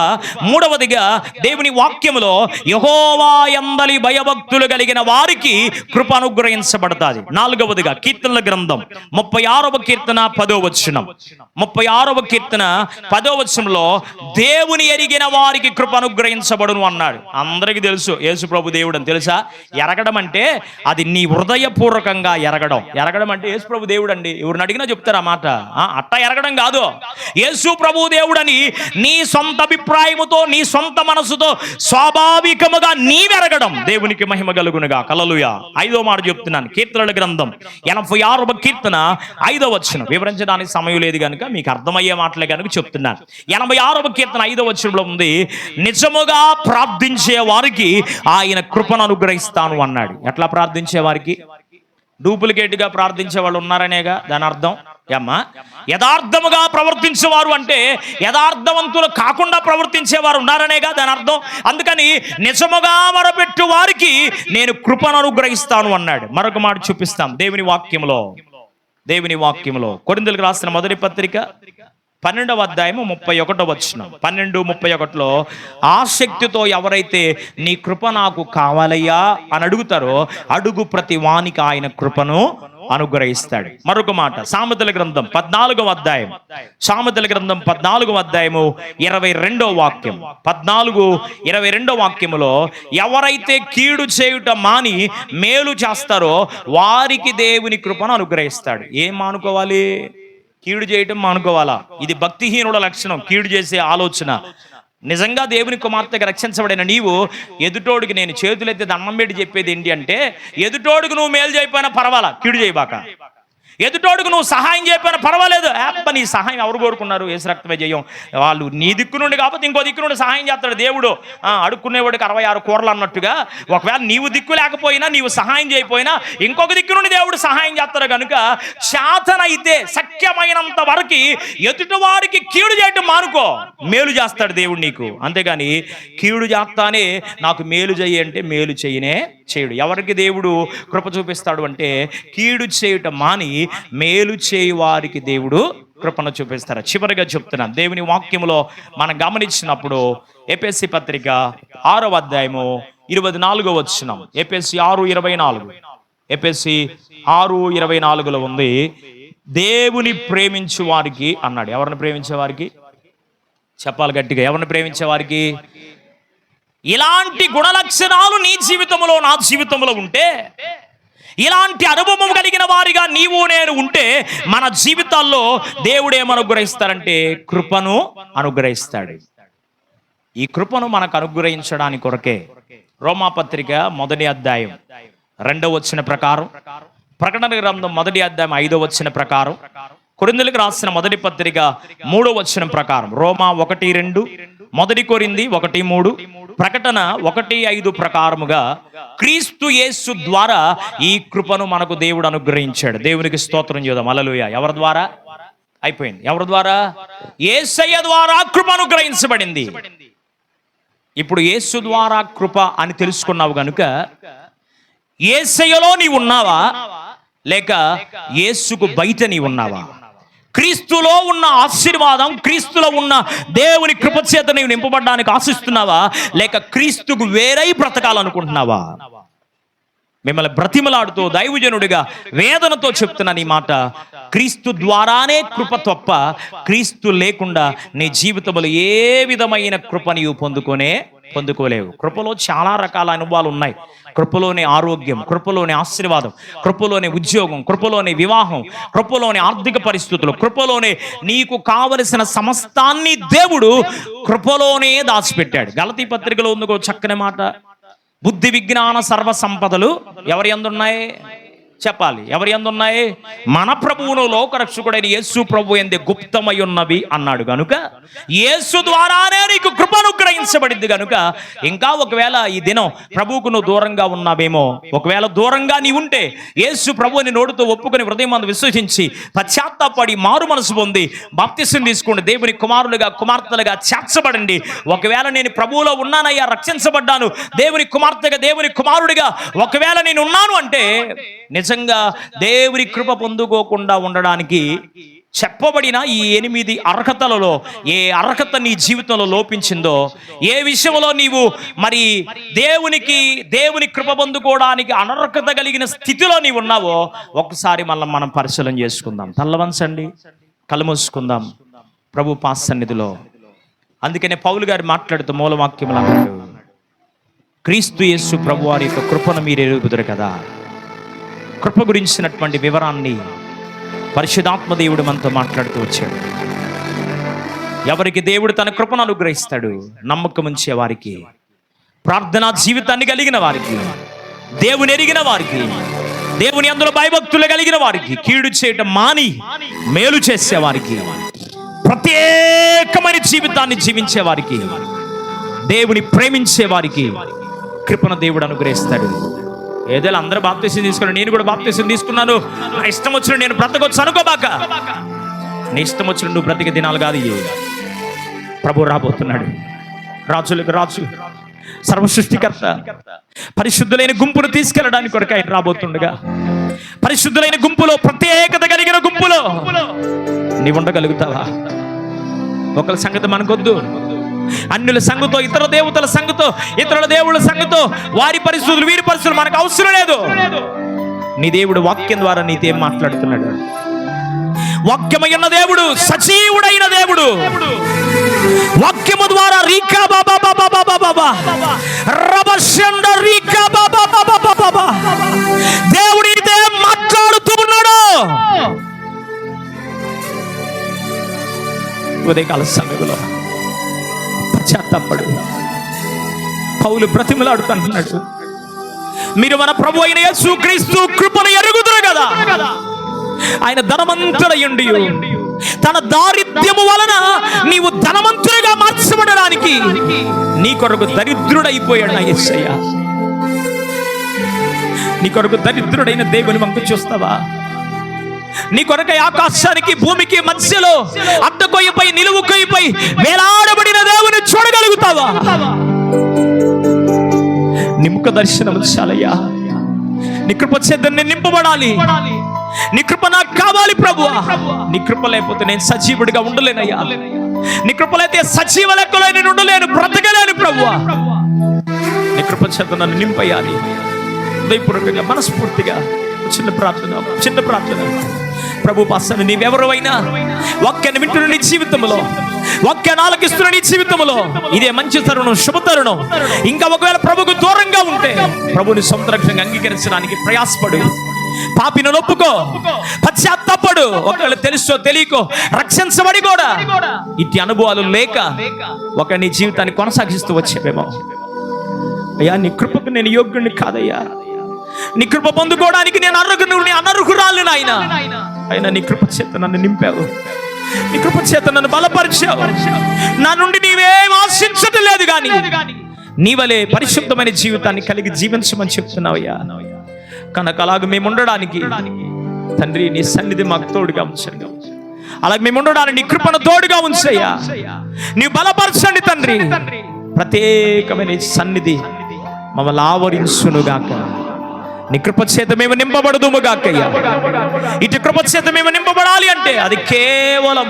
మూడవదిగా దేవుని వాక్యములో యెహోవా యందలి భయభక్తులు కలిగిన వారికి కృప అనుగ్రహించబడతాది. 4వదిగా కీర్తనల గ్రంథం 36వ కీర్తన 10వ వచనం. 36వ కీర్తన 10వ వచనంలో దేవుని ఎరిగిన వారికి కృప అనుగ్రహించబడును అన్నాడు. అందరికీ తెలుసు యేసు ప్రభు దేవుడు అని. తెలుసా? ఎరగడం అంటే అది నీ హృదయపూర్వకంగా ఎరగడం. ఎరగడం అంటే యేసు ప్రభు దేవుడు అండి. ఎవరిని అడిగినా చెప్తారు ఆ మాట. అట్ట ఎరగడం కాదు. యేసు ప్రభు దేవుడని నీ సొంత అభిప్రాయముతో, నీ సొంత మనసుతో స్వాభావికముగా నీవెరగడం. దేవునికి మహిమ కలుగునుగా. హల్లెలూయా. 5వ మాట చెప్తున్నాను. కీర్తనల గ్రంథం 86వ కీర్తన 5వ వచనం. వివరించడానికి సమయం లేదు కనుక మీకు అర్థమయ్యే మాటలే కనుక చెప్తున్నాను. 86వ కీర్తన 5వ వచనంలో ఉంది, నిజముగా ప్రార్థించే వారికి ఆయన కృపను అనుగ్రహిస్తాను అన్నాడు. ఎట్లా ప్రార్థించే వారికి? డూప్లికేట్గా ప్రార్థించే వాళ్ళు ఉన్నారనేగా దాని అర్థం. ఏమ్మా, యథార్థముగా ప్రవర్తించేవారు అంటే యథార్థవంతులు కాకుండా ప్రవర్తించేవారు ఉన్నారనేగా దాని అర్థం. అందుకని నిజముగా మొరపెట్టు వారికి నేను కృపను అనుగ్రహిస్తాను అన్నాడు. మరొక మాట చూపిస్తాం దేవుని వాక్యంలో. దేవుని వాక్యంలో కొరింథీయులకు రాసిన మొదటి పత్రిక 12వ అధ్యాయము 31వ వచనం. 12:31లో ఆసక్తితో ఎవరైతే నీ కృప నాకు కావాలయ్యా అని అడుగుతారో అడుగు ప్రతి వానికి ఆయన కృపను అనుగ్రహిస్తాడు. మరొక మాట సామెతల గ్రంథం 14వ అధ్యాయం, సామెతల గ్రంథం 14వ అధ్యాయము 22వ వాక్యం, 14:22 వాక్యములో ఎవరైతే కీడు చేయుట మాని మేలు చేస్తారో వారికి దేవుని కృపను అనుగ్రహిస్తాడు. ఏం మానుకోవాలి? కీడు చేయటం మానుకోవాలా? ఇది భక్తిహీనుల లక్షణం, కీడు చేసే ఆలోచన. నిజంగా దేవుని కుమార్తెగా రక్షించబడిన నీవు ఎదుటోడికి నేను చేతులెత్తి దండం పెట్టి చెప్పేది ఏంటి అంటే, ఎదుటోడికి నువ్వు మేలు చేయకపోయినా పర్వాలా, కీడు చేయబాక. ఎదుటోడుకు నువ్వు సహాయం చేయకపోయినా పర్వాలేదు, నీ సహాయం ఎవరు కోరుకున్నారు? యేసు రక్తమే జయం. వాళ్ళు నీ దిక్కు నుండి కాకపోతే ఇంకో దిక్కు నుండి సహాయం చేస్తాడు దేవుడు. అడుక్కునేవాడికి 66 కూరలు అన్నట్టుగా, ఒకవేళ నీవు దిక్కు లేకపోయినా, నీవు సహాయం చేయకపోయినా ఇంకొక దిక్కు నుండి దేవుడు సహాయం చేస్తాడు. కనుక శాతనైతే శక్యమైనంత వరకు ఎదుటివాడికి కీడు చేయటం మానుకో, మేలు చేస్తాడు దేవుడు నీకు. అంతేగాని కీడు చేస్తానే నాకు మేలు చేయి అంటే మేలు చేయనే చేయడు. ఎవరికి దేవుడు కృప చూపిస్తాడు అంటే, కీడు చేయటం మాని మేలు చేయు వారికి దేవుడు కృపను చూపిస్తారు. చివరిగా చెప్తున్నాను, దేవుని వాక్యములో మనం గమనించినప్పుడు ఎఫెసీ పత్రిక 6వ అధ్యాయము 24వ వచనం, ఎఫెసీ 6:24, ఎఫెసీ 6:24లో ఉంది, దేవుని ప్రేమించు వారికి అన్నాడు. ఎవరిని ప్రేమించే వారికి? చెప్పాలి గట్టిగా, ఎవరిని ప్రేమించే వారికి? ఇలాంటి గుణలక్షణాలు నీ జీవితంలో, నా జీవితంలో ఉంటే, ఇలాంటి అనుభవం కలిగిన వారిగా నీవు నేను ఉంటే మన జీవితాల్లో దేవుడు ఏమనుగ్రహిస్తారంటే కృపను అనుగ్రహిస్తాడు. ఈ కృపను మనకు అనుగ్రహించడానికి కొరకే రోమాపత్రిక 1వ అధ్యాయం 2వ వచన ప్రకారం, ప్రకటన గ్రంథం 1వ అధ్యాయం 5వ వచన ప్రకారం, కొరింథీయులకు రాసిన 1వ పత్రిక 3వ వచనం ప్రకారం, రోమా 1:2, 1 కొరింథీ 1:3, ప్రకటన 1:5 ప్రకారముగా క్రీస్తు యేసు ద్వారా ఈ కృపను మనకు దేవుడు అనుగ్రహించాడు. దేవునికి స్తోత్రం చేద్దాం. హల్లెలూయా. ఎవరి ద్వారా? అయిపోయింది. ఎవరి ద్వారా? యేసయ్య ద్వారా కృప అనుగ్రహించబడింది. ఇప్పుడు యేసు ద్వారా కృప అని తెలుసుకున్నావు గనుక యేసయ్యలో నీవు ఉన్నావా, లేక యేసుకు బయట నీవు ఉన్నావా? క్రీస్తులో ఉన్న ఆశీర్వాదం, క్రీస్తులో ఉన్న దేవుని కృపచేత నీవు నింపబడడానికి ఆశిస్తున్నావా, లేక క్రీస్తుకు వేరై బ్రతకాలనుకుంటున్నావా? మిమ్మల్ని బ్రతిమలాడుతూ దైవజనుడిగా వేదనతో చెప్తున్నా నీ మాట, క్రీస్తు ద్వారానే కృప తప్ప క్రీస్తు లేకుండా నీ జీవితంలో ఏ విధమైన కృప నీవు పొందుకోలేవు. కృపలో చాలా రకాల అనుభవాలు ఉన్నాయి. కృపలోని ఆరోగ్యం, కృపలోని ఆశీర్వాదం, కృపలోని ఉద్యోగం, కృపలోని వివాహం, కృపలోని ఆర్థిక పరిస్థితులు, కృపలోనే నీకు కావలసిన సమస్తాన్ని దేవుడు కృపలోనే దాచిపెట్టాడు. గలతీ పత్రికలో ఉందిగో చక్కని మాట, బుద్ధి విజ్ఞాన సర్వ సంపదలు ఎవరి యందున్నాయి? చెప్పాలి, ఎవరి యందున్నాయి? మన ప్రభువును లోకరక్షకుడైన యేసు ప్రభు యందే గుప్తమై ఉన్నవి అన్నాడు. గనుక యేసు ద్వారానే నీకు కృప అనుగ్రహించబడింది. గనుక ఇంకా ఒకవేళ ఈ దినం ప్రభువుకు నువ్వు దూరంగా ఉన్నావేమో, ఒకవేళ దూరంగా నీ ఉంటే యేసు ప్రభువుని నోటితో ఒప్పుకొని హృదయమందు విశ్వసించి పశ్చాత్తాపడి మారు మనసు పొంది బాప్తిసం తీసుకోండి, దేవుని కుమారులుగా కుమార్తెలుగా చేర్చబడండి. ఒకవేళ నేను ప్రభువులో ఉన్నానయ్యా, రక్షించబడ్డాను, దేవుని కుమార్తెగా దేవుని కుమారుడిగా ఒకవేళ నేను ఉన్నాను అంటే, నిజంగా దేవుని కృప పొందుకోకుండా ఉండడానికి చెప్పబడిన ఈ 8 అర్హతలలో ఏ అర్హత నీ జీవితంలో లోపించిందో, ఏ విషయంలో నీవు మరి దేవుని కృప పొందుకోవడానికి అనర్హత కలిగిన స్థితిలో నీవు ఉన్నావో ఒకసారి మనం పరిశీలన చేసుకుందాం. తల్లవంచండి, కళ్ళు మూసుకుందాం ప్రభు పాద సన్నిధిలో. అందుకనే పౌలు గారు మాట్లాడుతూ మూలవాక్యములు అన్నాడు, క్రీస్తు యేసు ప్రభు వారి యొక్క కృపను మీరు ఎరుగుదురు కదా. కృప గురించినటువంటి వివరాన్ని పరిశుద్ధాత్మ దేవుడు మనతో మాట్లాడుతూ వచ్చాడు. ఎవరికి దేవుడు తన కృపను అనుగ్రహిస్తాడు? నమ్మకం ఉంచే వారికి, ప్రార్థనా జీవితాన్ని కలిగిన వారికి, దేవుని ఎరిగిన వారికి, దేవుని అందులో భయభక్తులు కలిగిన వారికి, కీడు చేయటం మాని మేలు చేసే వారికి, ప్రత్యేకమైన జీవితాన్ని జీవించే వారికి, దేవుని ప్రేమించే వారికి కృపను దేవుడు అనుగ్రహిస్తాడు. ఏదైనా అందరూ బాప్తిసం తీసుకున్నాను, నేను కూడా బాప్తిసం తీసుకున్నాను, నా ఇష్టం వచ్చిన నేను బ్రతకొచ్చు అనుకోబాక. నీ ఇష్టం వచ్చిన నువ్వు బ్రతికే దినాలు కాదు. ప్రభు రాబోతున్నాడు, రాజులకు రాజు, సర్వసృష్టికర్త, పరిశుద్ధులైన గుంపును తీసుకెళ్ళడానికి కొరకు ఆయన రాబోతుండగా, పరిశుద్ధులైన గుంపులో, ప్రత్యేకత కలిగిన గుంపులో నీవు ఉండగలుగుతావా? ఒకరి సంగతి మనకొద్దు, అన్యుల సంగతో, ఇతర దేవతల సంగతో, ఇతరుల దేవుళ్ళ సంగతో, వారి పరిస్థితులు వీరి పరిస్థితులు మనకు అవసరం లేదు. నీ దేవుడు వాక్యం ద్వారా నీతో ఏం మాట్లాడుతున్నాడు? వాక్యమైన దేవుడు, సజీవుడైన దేవుడు. వాక్యము ద్వారా రీకా బాబా బాబా బాబా బాబా రబషండ రీకా బాబా బాబా బాబా దేవుడు నీతో మాట్లాడుతున్నాడు. ఉదయకాల సమయంలో పశ్చాత్తాపడు. పౌలు బ్రతిమలాడుతున్నాడు, మీరు మన ప్రభు అయిన యేసుక్రీస్తు కృపను ఎరుగుదురు కదా. ఆయన ధనవంతుడయుండి తన దారిద్ర్యము వలన నీవు ధనవంతుడిగా మార్చబడడానికి నీ కొరకు దరిద్రుడైపోయాడు నా యేసయ్య. నీ కొరకు దరిద్రుడైన దేవుని వంక చూస్తావా? నీ కొరకై ఆకాశానికి భూమికి మధ్యలో అడ్డకొయ్యపై నిలువు కొయ్యపై వేలాడబడిన దేవుని చూడగలుగుతావా? నీ ముఖ దర్శనం చాలయ్యా. నీ కృప చేత నేను నింపబడాలి. నీ కృప నాకు కావాలి ప్రభువా. నీ కృప లేకపోతే నేను సజీవుడిగా ఉండలేనయ్యా. నీ కృప లేకపోతే సజీవ లెక్కలో నేను ఉండలేను, బ్రతకలేను ప్రభువా. నీ కృప చేత నన్ను నింపయ్యాలి. హృదయపూర్వకంగా మనస్ఫూర్తిగా చిన్న ప్రార్థన. ప్రభు పాసను నీవెవరైనా వాక్యాన్ని వింటున్న నీ జీవితంలో, వాక్యాన్ని ఆలకిస్తున్న నీ జీవితంలో ఇదే మంచి తరుణం, శుభ తరుణం. ఇంకా ఒకవేళ ప్రభుకు దూరంగా ఉంటే ప్రభుని సొంత రక్షణగా అంగీకరించడానికి ప్రయాసపడు. పాపిని ఒప్పుకో, పశ్చాత్తాపడు. ఒకవేళ తెలుసో తెలియకో రక్షించబడి కూడా ఇట్టి అనుభవాలు లేక ఒక నీ జీవితాన్ని కొనసాగిస్తూ వచ్చేవేమో. అయ్యా, నీ కృపకు నేను యోగ్యుడిని కాదయ్యా. నీ కృప పొందుకోవడానికి నేను అనర్హురాలు నాయన. అయినా నీ కృప చేత నన్ను నింపావు, నీ కృప చేత నన్ను బలపరిచావు. నా నుండి నీవేం ఆశించటం లేదు కానీ నీవలే పరిశుద్ధమైన జీవితాన్ని కలిగి జీవించమని చెప్తున్నావయ్యా. కనుక అలాగ మేము ఉండడానికి తండ్రి నీ సన్నిధి మాకు తోడుగా ఉంచండి. అలాగే మేము ఉండడానికి నీ కృపను తోడుగా ఉంచయ్యా. నీ బలపరచండి తండ్రి. ప్రత్యేకమైన సన్నిధి మమ్మల్ని ఆవరించునుగాక. నీ కృప చేత మేము నింపబడదుముగాకయ్యా. ఇటు కృప చేత మేము నింపబడాలి అంటే అది కేవలం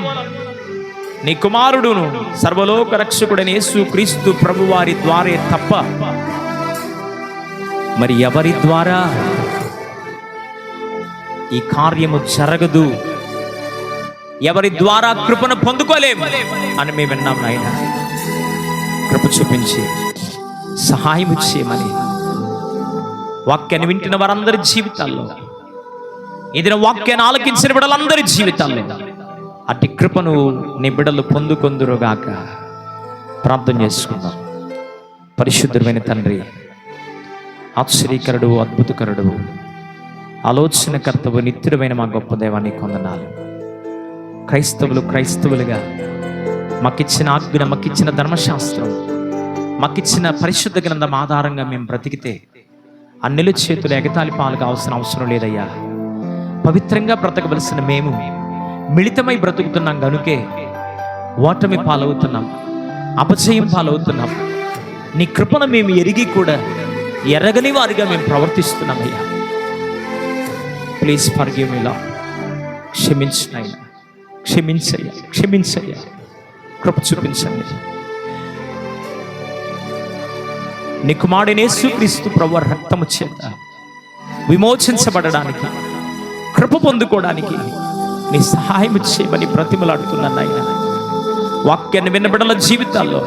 నీ కుమారుడును సర్వలోక రక్షకుడైన యేసుక్రీస్తు ప్రభువారి ద్వారే తప్ప మరి ఎవరి ద్వారా ఈ కార్యము జరగదు. ఎవరి ద్వారా కృపను పొందుకోలేము అని మేము విన్నాం నాయన. కృప చూపించి సహాయం చేయమని వాక్యాన్ని వింటున్న వారందరి జీవితాల్లో, ఏదైనా వాక్యాన్ని ఆలకించిన బిడ్డలందరి జీవితాల్లో అట్టి కృపను నీ బిడ్డలు పొందుకొందురుగాక ప్రార్థన చేసుకుందాం. పరిశుద్ధమైన తండ్రి, ఆశ్చర్యకరుడు, అద్భుతకరుడు, ఆలోచనకర్తవు, నిత్యుడమైన మా గొప్ప దేవాన్ని కొందనాలు. క్రైస్తవులుగా మాకిచ్చిన ఆజ్ఞ, మాకిచ్చిన ధర్మశాస్త్రం, మాకిచ్చిన పరిశుద్ధ గ్రంథం ఆధారంగా మేము బ్రతికితే అన్నిల చేతులు ఎగతాళి పాలు కావాల్సిన అవసరం లేదయ్యా. పవిత్రంగా బ్రతకవలసిన మేము మిళితమై బ్రతుకుతున్నాం గనుకే ఓటమి పాలవుతున్నాం, అపజయం పాలవుతున్నాం. నీ కృపను మేము ఎరిగి కూడా ఎరగని వారిగా మేము ప్రవర్తిస్తున్నామయ్యా. Please forgive me lord. క్షమించినయ్యా, క్షమించయ్యా, కృప చూపించండి. నీ కుమారుడైన యేసుక్రీస్తు ప్రభువు రక్తము చేత విమోచించబడడానికి, కృప పొందుకోవడానికి నీ సహాయం చేయమని బ్రతిమలాడుతున్నాను నాయన. వాక్యాన్ని వినబడల జీవితాల్లో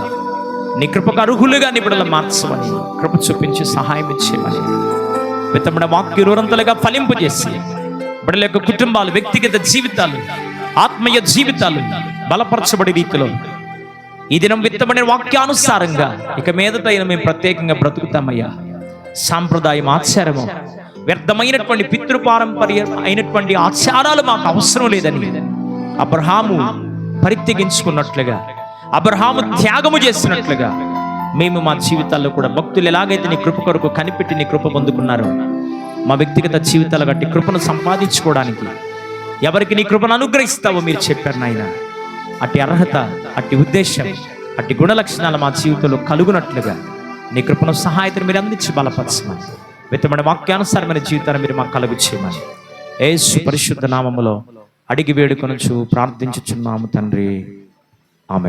నీ కృపకు అర్హులుగా నీ బిడ్డలు మార్చమని, కృప చూపించి సహాయం చేయమని, విత్తబడిన వాక్య రూరంతలుగా ఫలింపజేసి బిడ్డల యొక్క కుటుంబాలు, వ్యక్తిగత జీవితాలు, ఆత్మీయ జీవితాలు బలపరచబడే రీతిలో ఈ దినం విత్తబడిన వాక్యానుసారంగా ఇక మీదట మేము ప్రత్యేకంగా బ్రతుకుతామయ్యా. సాంప్రదాయం, ఆచారము, వ్యర్థమైనటువంటి పితృపారంపర్యం అయినటువంటి ఆచారాలు మాకు అవసరం లేదని అబ్రహాము పరిత్యజించుకున్నట్లుగా, అబ్రహాము త్యాగము చేసినట్లుగా మేము మా జీవితాల్లో కూడా భక్తులు ఎలాగైతే నీ కృప కొరకు కనిపెట్టి నీ కృప పొందుకున్నారో మా వ్యక్తిగత జీవితాలు గట్టి కృపను సంపాదించుకోవడానికి ఎవరికి నీ కృపను అనుగ్రహిస్తావో మీరు చెప్పారు నాయన. అట్టి అర్హత, అట్టి ఉద్దేశం, అట్టి గుణ లక్షణాలు మా జీవితంలో కలుగునట్లుగా నీ కృపను సహాయతను మీరు అందించి బలపరచమని, విత్తమైన వాక్యానుసారమైన జీవితాన్ని మీరు మాకు కలుగు చేయమని యేసు పరిశుద్ధ నామములో అడిగి వేడుకొనుచు ప్రార్థించుచున్నాము తండ్రి. ఆమేన్.